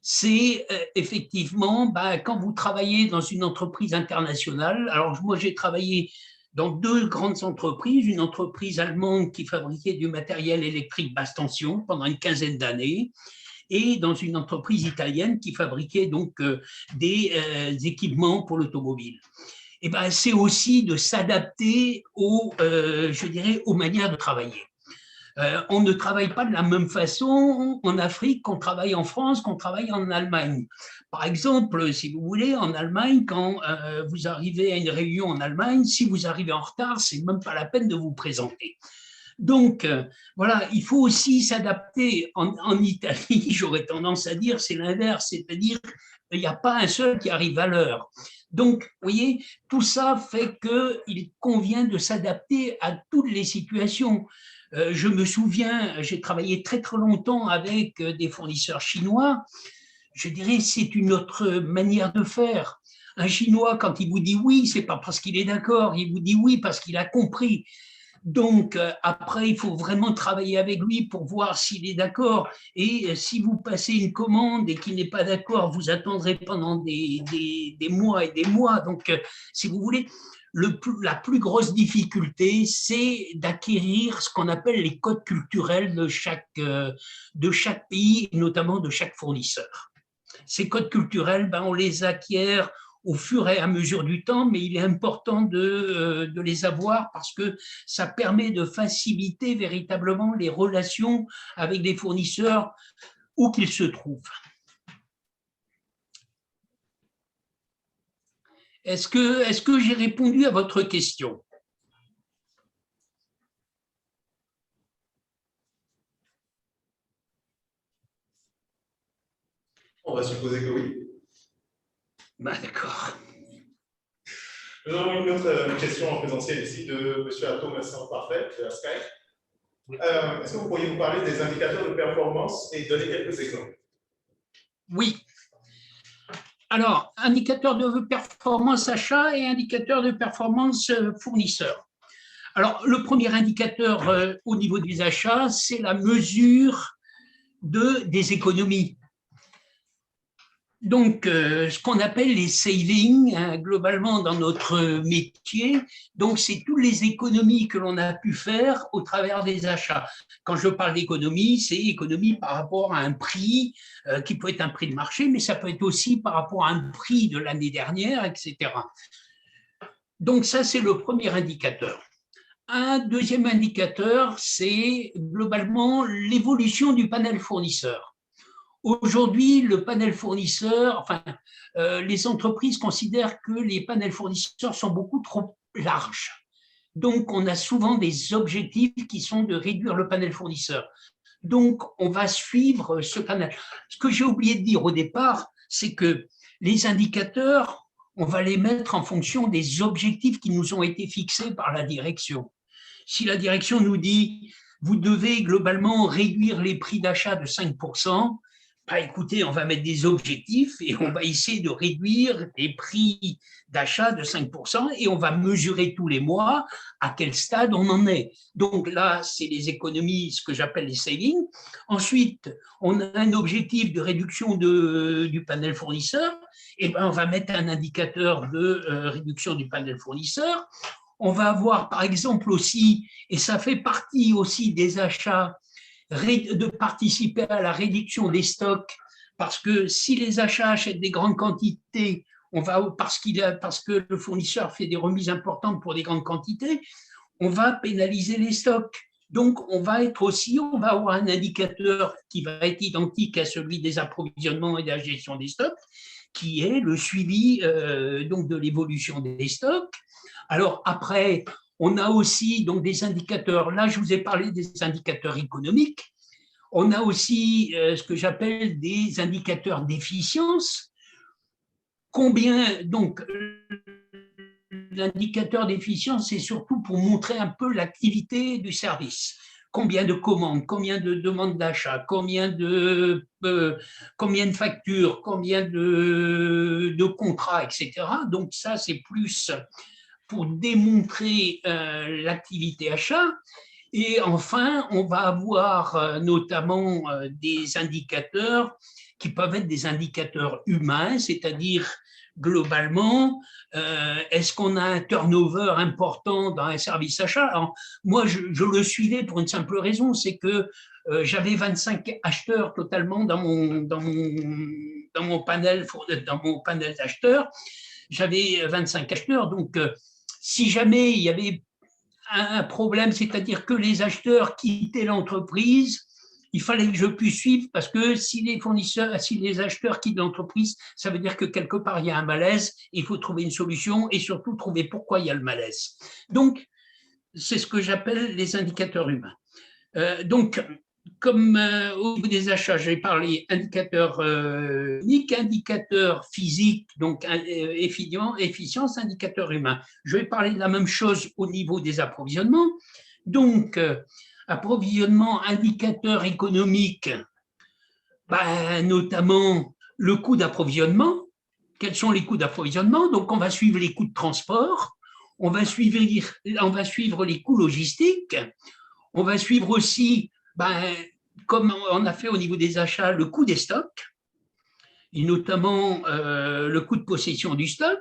B: c'est effectivement quand vous travaillez dans une entreprise internationale. Alors moi, j'ai travaillé dans deux grandes entreprises, une entreprise allemande qui fabriquait du matériel électrique basse tension pendant une quinzaine d'années, et dans une entreprise italienne qui fabriquait donc des équipements pour l'automobile. Et c'est aussi de s'adapter je dirais, aux manières de travailler. On ne travaille pas de la même façon en Afrique qu'on travaille en France, qu'on travaille en Allemagne. Par exemple, si vous voulez, en Allemagne, quand vous arrivez à une réunion en Allemagne, si vous arrivez en retard, c'est même pas la peine de vous présenter. Donc, voilà, il faut aussi s'adapter. En Italie, j'aurais tendance à dire, c'est l'inverse, c'est-à-dire qu'il n'y a pas un seul qui arrive à l'heure. Donc, vous voyez, tout ça fait qu'il convient de s'adapter à toutes les situations. Je me souviens, j'ai travaillé très très longtemps avec des fournisseurs chinois. Je dirais, c'est une autre manière de faire. Un Chinois, quand il vous dit oui, c'est pas parce qu'il est d'accord, il vous dit oui parce qu'il a compris. Donc, après, il faut vraiment travailler avec lui pour voir s'il est d'accord. Et si vous passez une commande et qu'il n'est pas d'accord, vous attendrez pendant des mois et des mois. Donc, si vous voulez, la plus grosse difficulté, c'est d'acquérir ce qu'on appelle les codes culturels de chaque pays, et notamment de chaque fournisseur. Ces codes culturels, on les acquiert au fur et à mesure du temps, mais il est important de les avoir parce que ça permet de faciliter véritablement les relations avec les fournisseurs où qu'ils se trouvent. Est-ce que j'ai répondu à votre question?
A: On va supposer que oui.
B: D'accord.
A: Nous avons une autre question en présentiel ici de M. Atto Vincent Parfait de la Sky. Est-ce que vous pourriez nous parler des indicateurs de performance et donner quelques exemples?
B: Oui. Alors, indicateur de performance achat et indicateur de performance fournisseur. Alors, le premier indicateur au niveau des achats, c'est la mesure des économies. Donc, ce qu'on appelle les savings, hein, globalement dans notre métier, donc c'est toutes les économies que l'on a pu faire au travers des achats. Quand je parle d'économie, c'est économie par rapport à un prix qui peut être un prix de marché, mais ça peut être aussi par rapport à un prix de l'année dernière, etc. Donc ça, c'est le premier indicateur. Un deuxième indicateur, c'est globalement l'évolution du panel fournisseur. Aujourd'hui, le panel fournisseur, les entreprises considèrent que les panels fournisseurs sont beaucoup trop larges. Donc, on a souvent des objectifs qui sont de réduire le panel fournisseur. Donc, on va suivre ce canal. Ce que j'ai oublié de dire au départ, c'est que les indicateurs, on va les mettre en fonction des objectifs qui nous ont été fixés par la direction. Si la direction nous dit, vous devez globalement réduire les prix d'achat de 5%, bah, écoutez, on va mettre des objectifs et on va essayer de réduire les prix d'achat de 5% et on va mesurer tous les mois à quel stade on en est. Donc là, c'est les économies, ce que j'appelle les savings. Ensuite, on a un objectif de réduction du panel fournisseur. Et ben, on va mettre un indicateur de réduction du panel fournisseur. On va avoir, par exemple, aussi, et ça fait partie aussi des achats, de participer à la réduction des stocks, parce que si les achats achètent des grandes quantités, parce que le fournisseur fait des remises importantes pour des grandes quantités, on va pénaliser les stocks. Donc, on va avoir un indicateur qui va être identique à celui des approvisionnements et de la gestion des stocks, qui est le suivi donc de l'évolution des stocks. Alors après, on a aussi donc des indicateurs, là je vous ai parlé des indicateurs économiques, on a aussi ce que j'appelle des indicateurs d'efficience. Combien, donc l'indicateur d'efficience, c'est surtout pour montrer un peu l'activité du service. Combien de commandes, combien de demandes d'achat, combien de factures, combien de contrats, etc. Donc ça, c'est plus pour démontrer l'activité achat. Et enfin, on va avoir notamment des indicateurs qui peuvent être des indicateurs humains, c'est-à-dire globalement, est-ce qu'on a un turnover important dans un service achat? Alors, moi, je le suivais pour une simple raison, c'est que j'avais 25 acheteurs totalement dans mon panel d'acheteurs. J'avais 25 acheteurs, donc si jamais il y avait un problème, c'est-à-dire que les acheteurs quittaient l'entreprise, il fallait que je puisse suivre parce que si les acheteurs quittent l'entreprise, ça veut dire que quelque part il y a un malaise, il faut trouver une solution et surtout trouver pourquoi il y a le malaise. Donc, c'est ce que j'appelle les indicateurs humains. Donc, comme au niveau des achats, j'ai parlé indicateur unique, indicateur physique, donc efficience, indicateur humain. Je vais parler de la même chose au niveau des approvisionnements. Donc, approvisionnement, indicateur économique, notamment le coût d'approvisionnement. Quels sont les coûts d'approvisionnement? Donc, on va suivre les coûts de transport, on va suivre les coûts logistiques, on va suivre aussi, comme on a fait au niveau des achats, le coût des stocks, et notamment le coût de possession du stock.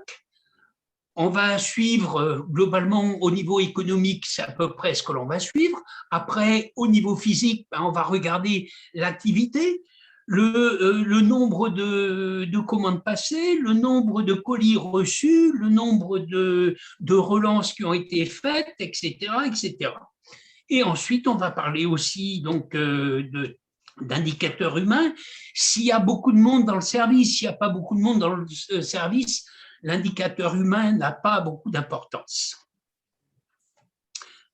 B: On va suivre globalement au niveau économique, c'est à peu près ce que l'on va suivre. Après, au niveau physique, on va regarder l'activité, le nombre de commandes passées, le nombre de colis reçus, le nombre de relances qui ont été faites, etc., etc. Et ensuite, on va parler aussi donc d'indicateurs humains. S'il y a beaucoup de monde dans le service, s'il n'y a pas beaucoup de monde dans le service, l'indicateur humain n'a pas beaucoup d'importance.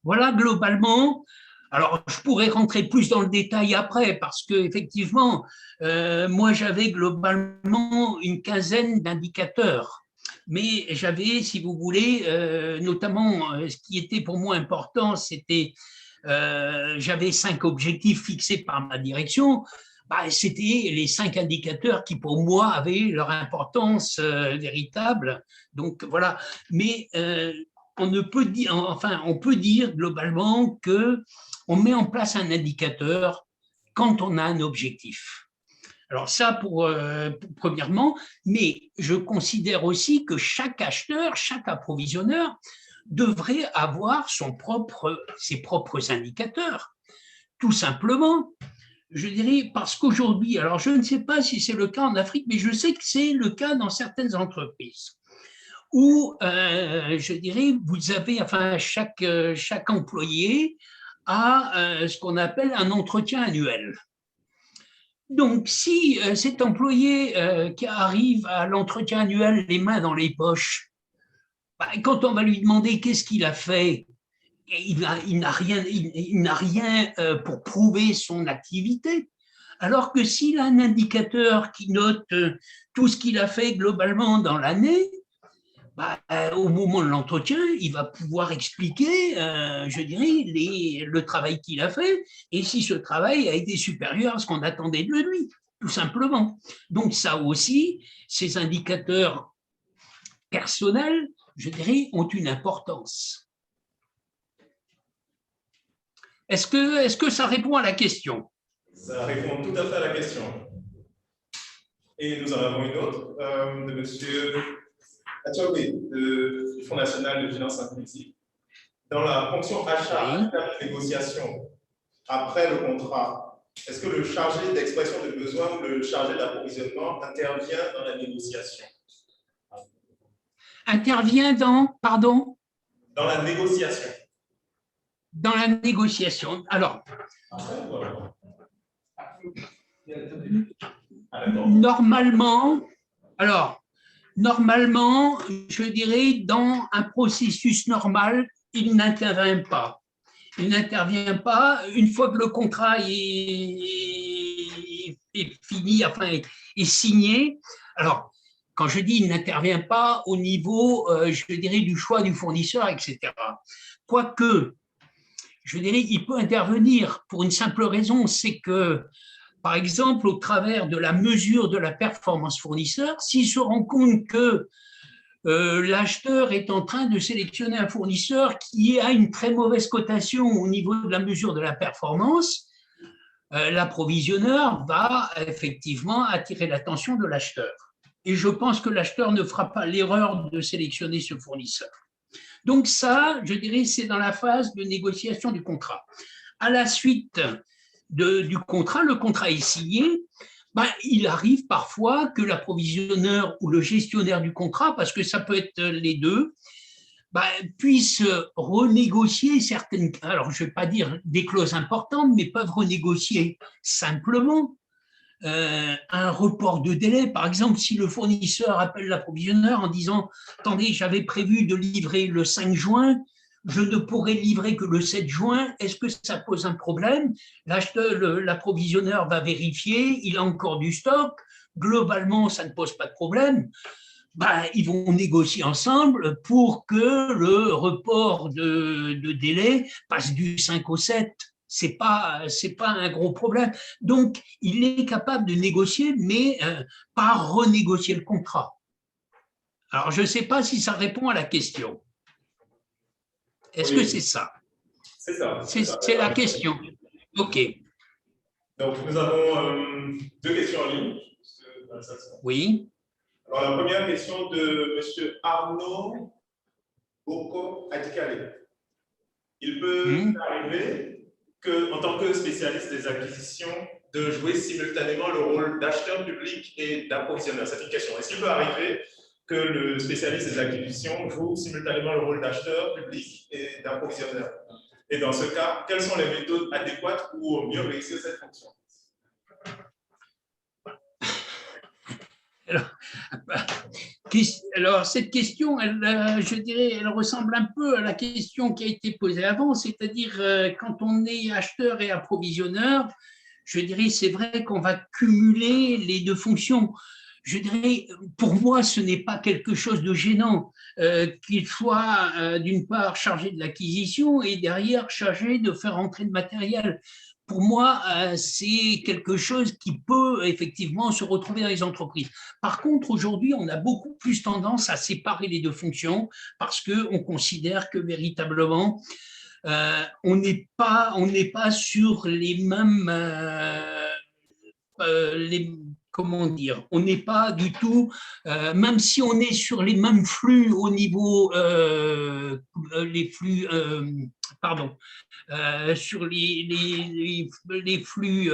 B: Voilà globalement. Alors, je pourrais rentrer plus dans le détail après parce que effectivement, moi, j'avais globalement une quinzaine d'indicateurs. Mais j'avais, si vous voulez, notamment, ce qui était pour moi important, c'était, j'avais 5 objectifs fixés par ma direction. Bah, c'était les 5 indicateurs qui, pour moi, avaient leur importance véritable. Donc, voilà. Mais on ne peut dire, enfin, on peut dire globalement que on met en place un indicateur quand on a un objectif. Alors ça, premièrement, mais je considère aussi que chaque acheteur, chaque approvisionneur devrait avoir ses propres indicateurs, tout simplement. Je dirais parce qu'aujourd'hui, alors je ne sais pas si c'est le cas en Afrique, mais je sais que c'est le cas dans certaines entreprises où, je dirais, vous avez, enfin, chaque employé a ce qu'on appelle un entretien annuel. Donc, si cet employé qui arrive à l'entretien annuel les mains dans les poches, bah, quand on va lui demander qu'est-ce qu'il a fait, il n'a rien pour prouver son activité. Alors que s'il a un indicateur qui note tout ce qu'il a fait globalement dans l'année, bah, au moment de l'entretien, il va pouvoir expliquer, je dirais, le travail qu'il a fait et si ce travail a été supérieur à ce qu'on attendait de lui, tout simplement. Donc ça aussi, ces indicateurs personnels, je dirais, ont une importance. Est-ce que ça répond à la question?
A: Ça répond tout à fait à la question. Et nous en avons une autre de M. Atchoué du Fonds national de finances inclusives. Dans la fonction achat,
B: Oui.
A: de négociation, après le contrat, est-ce que le chargé d'expression de besoin ou le chargé d'approvisionnement intervient dans la négociation?
B: Intervient dans, pardon?
A: Dans la négociation.
B: Dans la négociation. Alors,
A: après, voilà.
B: Normalement, je dirais, dans un processus normal, il n'intervient pas. Il n'intervient pas une fois que le contrat est fini, enfin, est signé. Alors, quand je dis il n'intervient pas au niveau, je dirais, du choix du fournisseur, etc. Quoique, je dirais, il peut intervenir pour une simple raison, c'est que par exemple, au travers de la mesure de la performance fournisseur, s'il se rend compte que l'acheteur est en train de sélectionner un fournisseur qui a une très mauvaise cotation au niveau de la mesure de la performance, l'approvisionneur va effectivement attirer l'attention de l'acheteur. Et je pense que l'acheteur ne fera pas l'erreur de sélectionner ce fournisseur. Donc ça, je dirais, c'est dans la phase de négociation du contrat. À la suite du contrat, le contrat est signé, ben, il arrive parfois que l'approvisionneur ou le gestionnaire du contrat, parce que ça peut être les deux, ben, puisse renégocier certaines, alors je ne vais pas dire des clauses importantes, mais peuvent renégocier simplement un report de délai. Par exemple, si le fournisseur appelle l'approvisionneur en disant « Attendez, j'avais prévu de livrer le 5 juin, je ne pourrai livrer que le 7 juin, est-ce que ça pose un problème ?» L'approvisionneur va vérifier, il a encore du stock, globalement, ça ne pose pas de problème. Ben, ils vont négocier ensemble pour que le report de délai passe du 5 au 7. Ce n'est pas un gros problème. Donc, il est capable de négocier, mais pas renégocier le contrat. Alors, je ne sais pas si ça répond à la question. Est-ce que c'est ça?
A: C'est ça.
B: C'est la question. OK.
A: Donc, nous avons deux questions en ligne.
B: Oui.
A: Alors, la première question de M. Arnaud Boko Adikale. Il peut arriver qu'en tant que spécialiste des acquisitions de jouer simultanément le rôle d'acheteur public et d'approvisionneur? C'est une question. Est-ce qu'il peut arriver que le spécialiste des acquisitions joue simultanément le rôle d'acheteur public et d'approvisionneur? Et dans ce cas, quelles sont les méthodes adéquates pour mieux réussir cette fonction?
B: Alors, cette question, je dirais, elle ressemble un peu à la question qui a été posée avant, c'est-à-dire quand on est acheteur et approvisionneur, je dirais, c'est vrai qu'on va cumuler les deux fonctions. Je dirais, pour moi, ce n'est pas quelque chose de gênant qu'il soit d'une part chargé de l'acquisition et derrière chargé de faire entrer le matériel. Pour moi, c'est quelque chose qui peut effectivement se retrouver dans les entreprises. Par contre, aujourd'hui, on a beaucoup plus tendance à séparer les deux fonctions parce qu'on considère que véritablement, on n'est pas sur les mêmes… comment dire, on n'est pas du tout, même si on est sur les mêmes flux au niveau, les flux, pardon, sur les flux,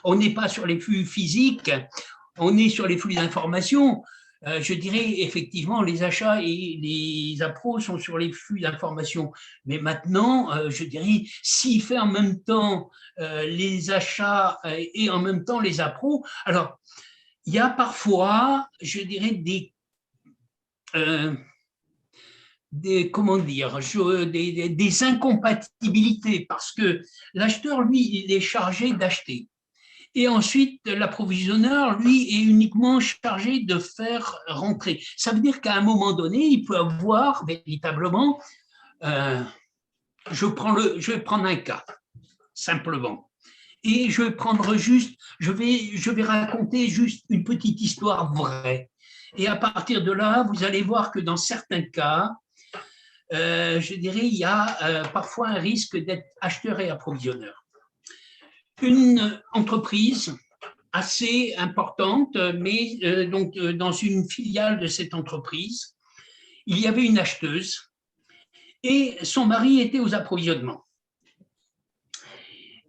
B: on n'est pas sur les flux physiques, on est sur les flux d'information. Je dirais effectivement les achats et les appros sont sur les flux d'information. Mais maintenant, je dirais, s'il fait en même temps les achats et en même temps les appros, alors il y a parfois, je dirais, comment dire, des incompatibilités parce que l'acheteur, lui, il est chargé d'acheter. Et ensuite, l'approvisionneur, lui, est uniquement chargé de faire rentrer. Ça veut dire qu'à un moment donné, il peut avoir véritablement, je vais prendre un cas, simplement. Et je vais prendre juste, je vais raconter juste une petite histoire vraie. Et à partir de là, vous allez voir que dans certains cas, je dirais, il y a parfois un risque d'être acheteur et approvisionneur. Une entreprise assez importante, mais donc dans une filiale de cette entreprise, il y avait une acheteuse et son mari était aux approvisionnements.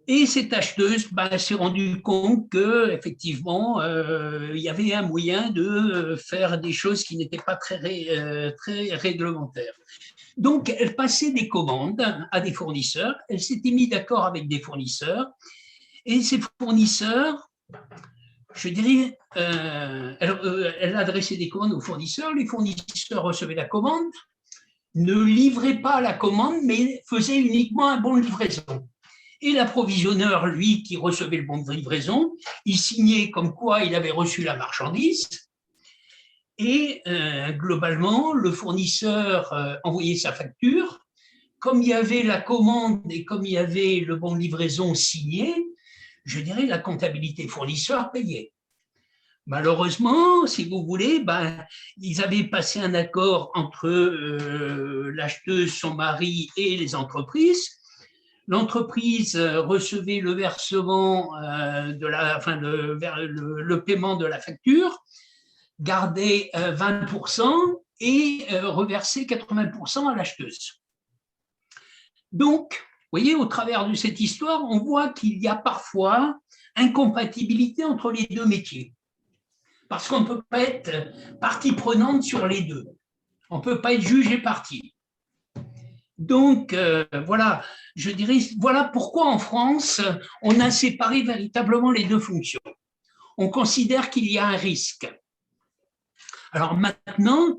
B: Et cette acheteuse s'est rendue compte qu'effectivement, il y avait un moyen de faire des choses qui n'étaient pas très réglementaires. Donc, elle passait des commandes à des fournisseurs, elle s'était mise d'accord avec des fournisseurs, et ces fournisseurs, je dirais, elle adressait des commandes aux fournisseurs, les fournisseurs recevaient la commande, ne livraient pas la commande, mais faisaient uniquement un bon de livraison. Et l'approvisionneur, lui, qui recevait le bon de livraison, il signait comme quoi il avait reçu la marchandise, et globalement, le fournisseur envoyait sa facture. Comme il y avait la commande et comme il y avait le bon de livraison signé, je dirais la comptabilité fournisseur payait. Malheureusement, si vous voulez, ils avaient passé un accord entre l'acheteuse, son mari et les entreprises. L'entreprise recevait le versement le paiement de la facture, gardait 20% et reversait 80% à l'acheteuse. Donc, vous voyez, au travers de cette histoire, on voit qu'il y a parfois incompatibilité entre les deux métiers. Parce qu'on ne peut pas être partie prenante sur les deux. On ne peut pas être juge et partie. Donc, voilà, je dirais, voilà pourquoi en France, on a séparé véritablement les deux fonctions. On considère qu'il y a un risque. Alors maintenant,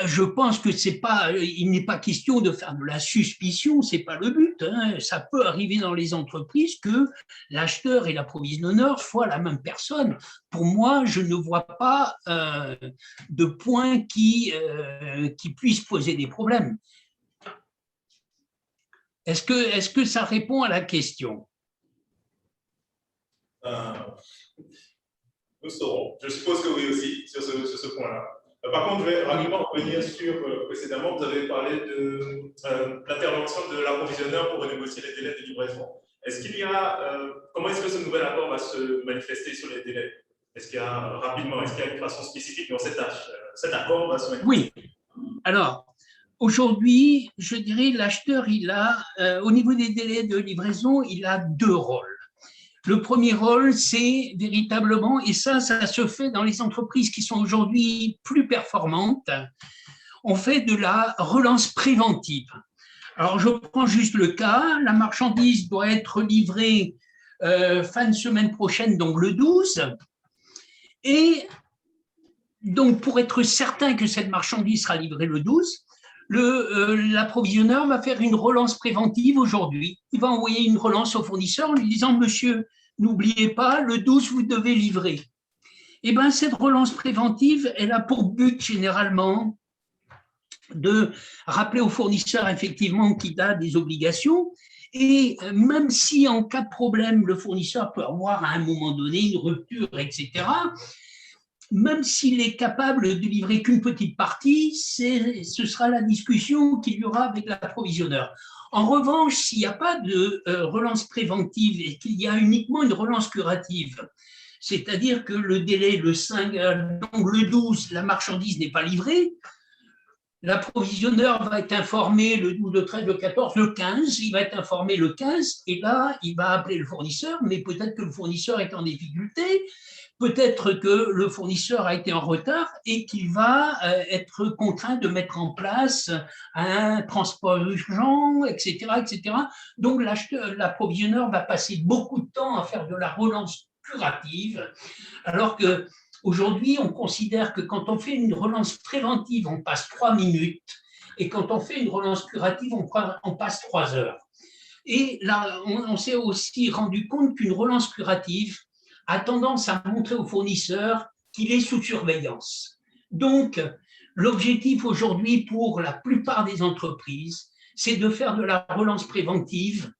B: je pense que il n'est pas question de faire de la suspicion, ce n'est pas le but. Ça peut arriver dans les entreprises que l'acheteur et l'approvisionneur soient la même personne. Pour moi, je ne vois pas de point qui puisse poser des problèmes. Est-ce que ça répond à la question?
A: Nous saurons. Je suppose que oui aussi, sur ce point-là. Par contre, je vais rapidement revenir sur, précédemment, vous avez parlé de l'intervention de l'approvisionneur pour renégocier les délais de livraison. Comment est-ce que ce nouvel accord va se manifester sur les délais? Est-ce qu'il y a une façon spécifique dans cet accord va se manifester?
B: Oui. Alors, aujourd'hui, je dirais l'acheteur, au niveau des délais de livraison, il a deux rôles. Le premier rôle, c'est véritablement, et ça se fait dans les entreprises qui sont aujourd'hui plus performantes, on fait de la relance préventive. Alors, je prends juste le cas, la marchandise doit être livrée fin de semaine prochaine, donc le 12, et donc pour être certain que cette marchandise sera livrée le 12, l'approvisionneur va faire une relance préventive aujourd'hui. Il va envoyer une relance au fournisseur en lui disant « Monsieur, n'oubliez pas, le 12, vous devez livrer ». Eh bien, cette relance préventive, elle a pour but généralement de rappeler au fournisseur effectivement qu'il a des obligations, et même si en cas de problème, le fournisseur peut avoir à un moment donné une rupture, etc., même s'il est capable de livrer qu'une petite partie, ce sera la discussion qu'il y aura avec l'approvisionneur. En revanche, s'il n'y a pas de relance préventive et qu'il y a uniquement une relance curative, c'est-à-dire que le délai, le 5, donc le 12, la marchandise n'est pas livrée, l'approvisionneur va être informé le 12, le 13, le 14, le 15, il va être informé le 15, et là, il va appeler le fournisseur, mais peut-être que le fournisseur est en difficulté, peut-être que le fournisseur a été en retard et qu'il va être contraint de mettre en place un transport urgent, etc., etc. Donc, l'approvisionneur va passer beaucoup de temps à faire de la relance curative, alors que aujourd'hui, on considère que quand on fait une relance préventive, on passe 3 minutes, et quand on fait une relance curative, on passe 3 heures. Et là, on s'est aussi rendu compte qu'une relance curative a tendance à montrer au fournisseur qu'il est sous surveillance. Donc, l'objectif aujourd'hui pour la plupart des entreprises, c'est de faire de la relance préventive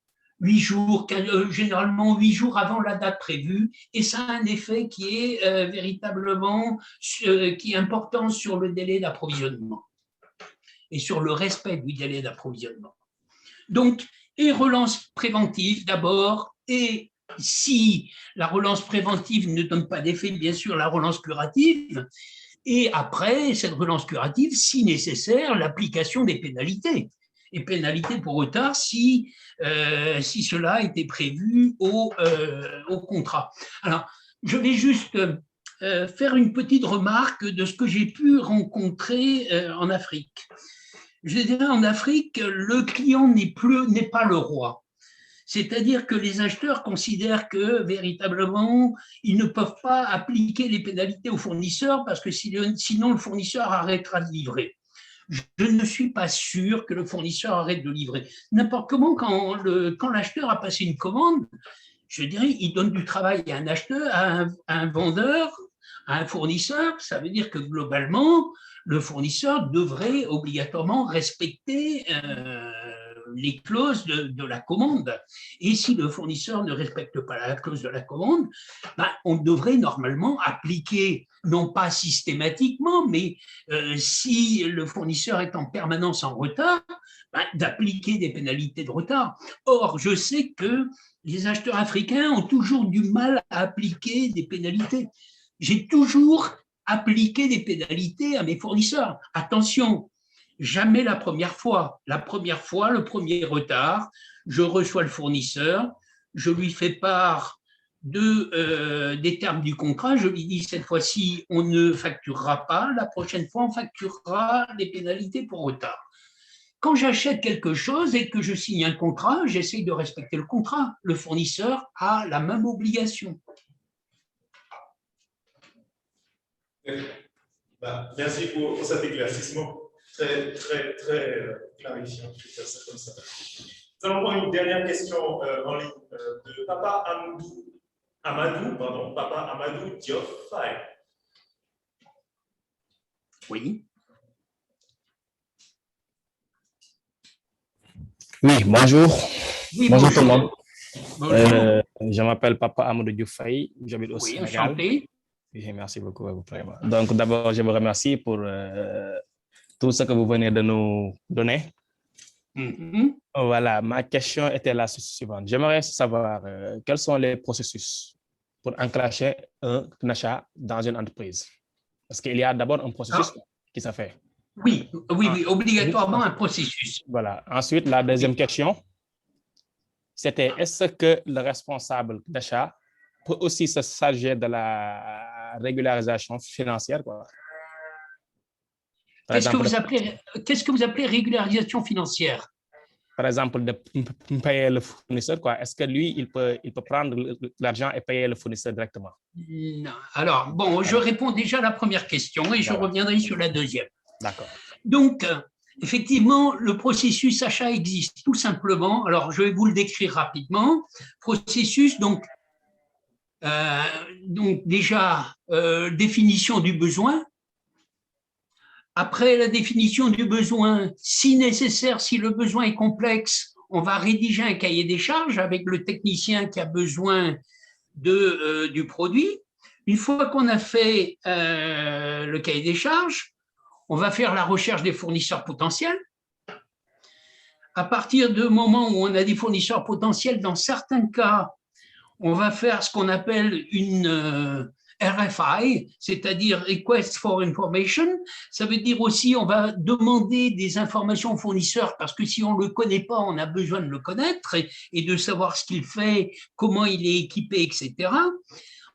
B: 8 jours, généralement 8 jours avant la date prévue, et ça a un effet qui est véritablement qui est important sur le délai d'approvisionnement et sur le respect du délai d'approvisionnement. Donc, et relance préventive d'abord, et si la relance préventive ne donne pas d'effet, bien sûr, la relance curative, et après cette relance curative, si nécessaire, l'application des pénalités. Et pénalités pour retard si cela a été prévu au contrat. Alors, je vais juste faire une petite remarque de ce que j'ai pu rencontrer en Afrique. Je dirais en Afrique, le client n'est pas le roi. C'est-à-dire que les acheteurs considèrent que véritablement, ils ne peuvent pas appliquer les pénalités aux fournisseurs parce que sinon le fournisseur arrêtera de livrer. Je ne suis pas sûr que le fournisseur arrête de livrer. N'importe comment, quand l'acheteur a passé une commande, je dirais, il donne du travail à un acheteur, à un vendeur, à un fournisseur. Ça veut dire que globalement, le fournisseur devrait obligatoirement respecter les clauses de la commande. Et si le fournisseur ne respecte pas la clause de la commande, on devrait normalement appliquer, non pas systématiquement, mais si le fournisseur est en permanence en retard, d'appliquer des pénalités de retard. Or, je sais que les acheteurs africains ont toujours du mal à appliquer des pénalités. J'ai toujours appliqué des pénalités à mes fournisseurs. Attention, jamais la première fois. La première fois, le premier retard, je reçois le fournisseur, je lui fais part des termes du contrat, je lui dis cette fois-ci, on ne facturera pas, la prochaine fois, on facturera les pénalités pour retard. Quand j'achète quelque chose et que je signe un contrat, j'essaye de respecter le contrat. Le fournisseur a la même obligation.
A: Merci pour cet éclaircissement. Très, très, très clarifiant, je vais faire ça comme ça. Nous allons prendre une dernière question en ligne de Papa Amadou Diop Faye.
B: Oui.
D: Oui, bonjour.
B: Oui,
D: bonjour tout le monde.
B: Bonjour.
D: Je m'appelle Papa Amadou Diouf Faye, j'habite au
B: Oui,
D: Sénégal.
B: enchanté.
D: Oui, merci beaucoup à vous. Donc d'abord, je vous remercie pour tout ce que vous venez de nous donner. Voilà, ma question était la suivante. J'aimerais savoir quels sont les processus pour enclencher un achat dans une entreprise. Parce qu'il y a d'abord un processus qui se fait.
B: Oui, obligatoirement un processus.
D: Voilà. Ensuite, la deuxième question, c'était est-ce que le responsable d'achat peut aussi se charger de la régularisation financière, quoi. Par
B: Qu'est-ce que vous appelez régularisation financière?
D: Par exemple, de payer le fournisseur, quoi. Est-ce que lui, il peut prendre l'argent et payer le fournisseur directement?
B: Non. Alors, bon, je réponds déjà à la première question et je reviendrai sur la deuxième.
D: D'accord.
B: Donc, effectivement, le processus achat existe tout simplement. Alors, je vais vous le décrire rapidement. Processus, donc déjà, définition du besoin. Après la définition du besoin, si nécessaire, si le besoin est complexe, on va rédiger un cahier des charges avec le technicien qui a besoin du produit. Une fois qu'on a fait le cahier des charges, on va faire la recherche des fournisseurs potentiels. À partir du moment où on a des fournisseurs potentiels, dans certains cas, on va faire ce qu'on appelle une RFI, c'est-à-dire Request for Information. Ça veut dire aussi on va demander des informations aux fournisseurs parce que si on ne le connaît pas, on a besoin de le connaître et de savoir ce qu'il fait, comment il est équipé, etc.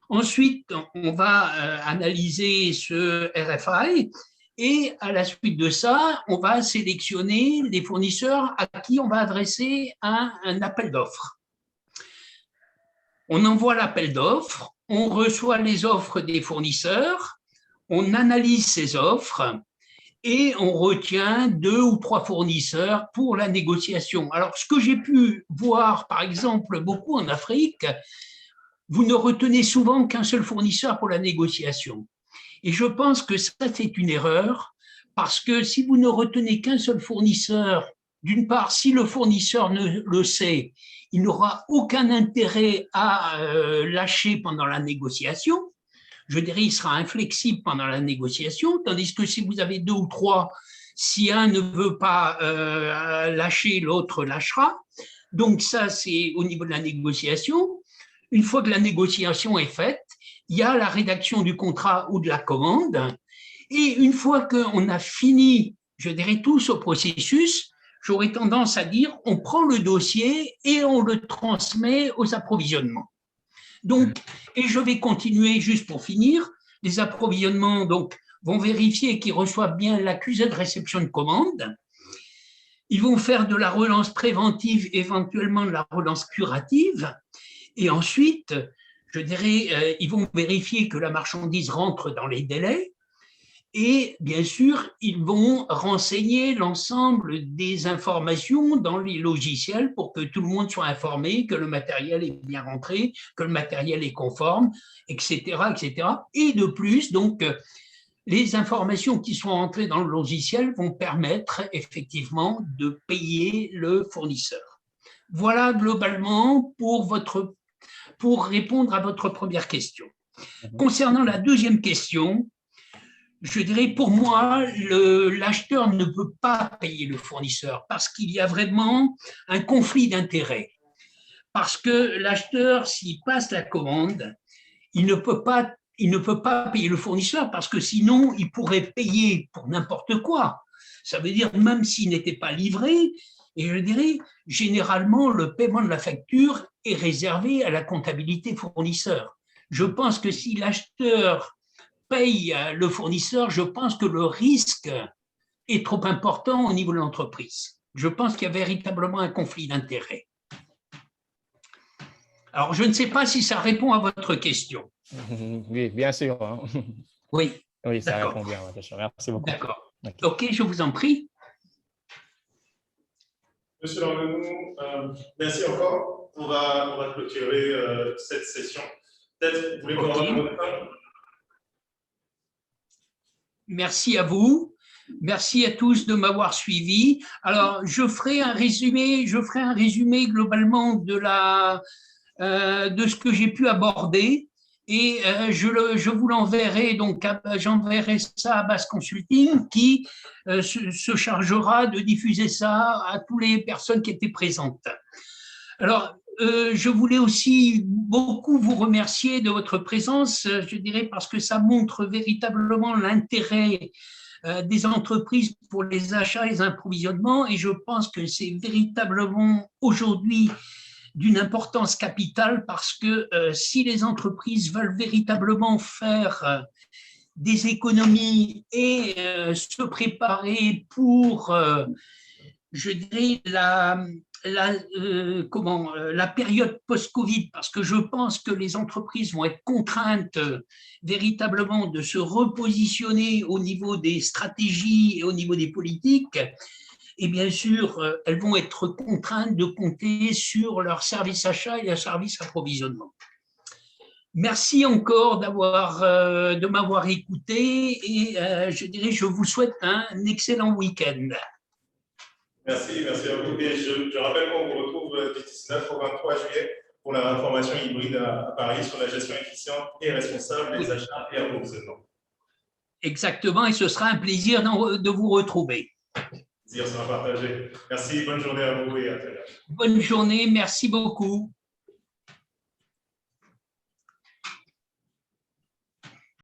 B: Ensuite, on va analyser ce RFI et à la suite de ça, on va sélectionner les fournisseurs à qui on va adresser un appel d'offres. On envoie l'appel d'offres, on reçoit les offres des fournisseurs, on analyse ces offres et on retient 2 ou 3 fournisseurs pour la négociation. Alors, ce que j'ai pu voir, par exemple, beaucoup en Afrique, vous ne retenez souvent qu'un seul fournisseur pour la négociation. Et je pense que ça, c'est une erreur, parce que si vous ne retenez qu'un seul fournisseur, d'une part, si le fournisseur ne le sait, il n'aura aucun intérêt à lâcher pendant la négociation. Je dirais, il sera inflexible pendant la négociation, tandis que si vous avez 2 ou 3, si un ne veut pas lâcher, l'autre lâchera. Donc ça, c'est au niveau de la négociation. Une fois que la négociation est faite, il y a la rédaction du contrat ou de la commande. Et une fois qu'on a fini, je dirais, tout ce processus, j'aurais tendance à dire, on prend le dossier et on le transmet aux approvisionnements. Donc, et je vais continuer juste pour finir, les approvisionnements donc, vont vérifier qu'ils reçoivent bien l'accusé de réception de commande. Ils vont faire de la relance préventive, éventuellement de la relance curative. Et ensuite, je dirais, ils vont vérifier que la marchandise rentre dans les délais. Et bien sûr, ils vont renseigner l'ensemble des informations dans les logiciels pour que tout le monde soit informé, que le matériel est bien rentré, que le matériel est conforme, etc., etc. Et de plus, donc, les informations qui sont entrées dans le logiciel vont permettre effectivement de payer le fournisseur. Voilà globalement pour répondre à votre première question. Concernant la deuxième question, je dirais pour moi, l'acheteur ne peut pas payer le fournisseur parce qu'il y a vraiment un conflit d'intérêts. Parce que l'acheteur, s'il passe la commande, il ne peut pas payer le fournisseur parce que sinon, il pourrait payer pour n'importe quoi. Ça veut dire même s'il n'était pas livré, et je dirais, généralement, le paiement de la facture est réservé à la comptabilité fournisseur. Je pense que si l'acheteur paye le fournisseur, je pense que le risque est trop important au niveau de l'entreprise. Je pense qu'il y a véritablement un conflit d'intérêts. Alors, je ne sais pas si ça répond à votre question.
D: Oui, bien sûr. Hein.
B: Oui.
D: Oui, ça répond bien. Merci beaucoup.
B: D'accord. OK, je vous en prie.
A: Monsieur Langenoux, merci encore. On va clôturer cette session. Peut-être, vous voulez qu'on revoie votre temps ?
B: Merci à vous. Merci à tous de m'avoir suivi. Alors, je ferai un résumé globalement de ce que j'ai pu aborder et je vous l'enverrai, donc j'enverrai ça à Bass Consulting qui se chargera de diffuser ça à toutes les personnes qui étaient présentes. Alors, je voulais aussi beaucoup vous remercier de votre présence, je dirais, parce que ça montre véritablement l'intérêt des entreprises pour les achats et les approvisionnements, et je pense que c'est véritablement aujourd'hui d'une importance capitale parce que si les entreprises veulent véritablement faire des économies et se préparer pour, je dirais, la période post-Covid, parce que je pense que les entreprises vont être contraintes véritablement de se repositionner au niveau des stratégies et au niveau des politiques, et bien sûr, elles vont être contraintes de compter sur leur service achat et leur service approvisionnement. Merci encore de m'avoir écouté et je dirais, je vous souhaite un excellent week-end.
A: Merci à vous. Et je rappelle qu'on vous retrouve du 19 au 23 juillet pour la formation hybride à Paris sur la gestion efficiente et responsable des achats et approvisionnements.
B: Exactement, et ce sera un plaisir de vous retrouver.
A: Le plaisir sera partagé. Merci, bonne journée à vous et à tout à l'heure.
B: Bonne journée, merci beaucoup.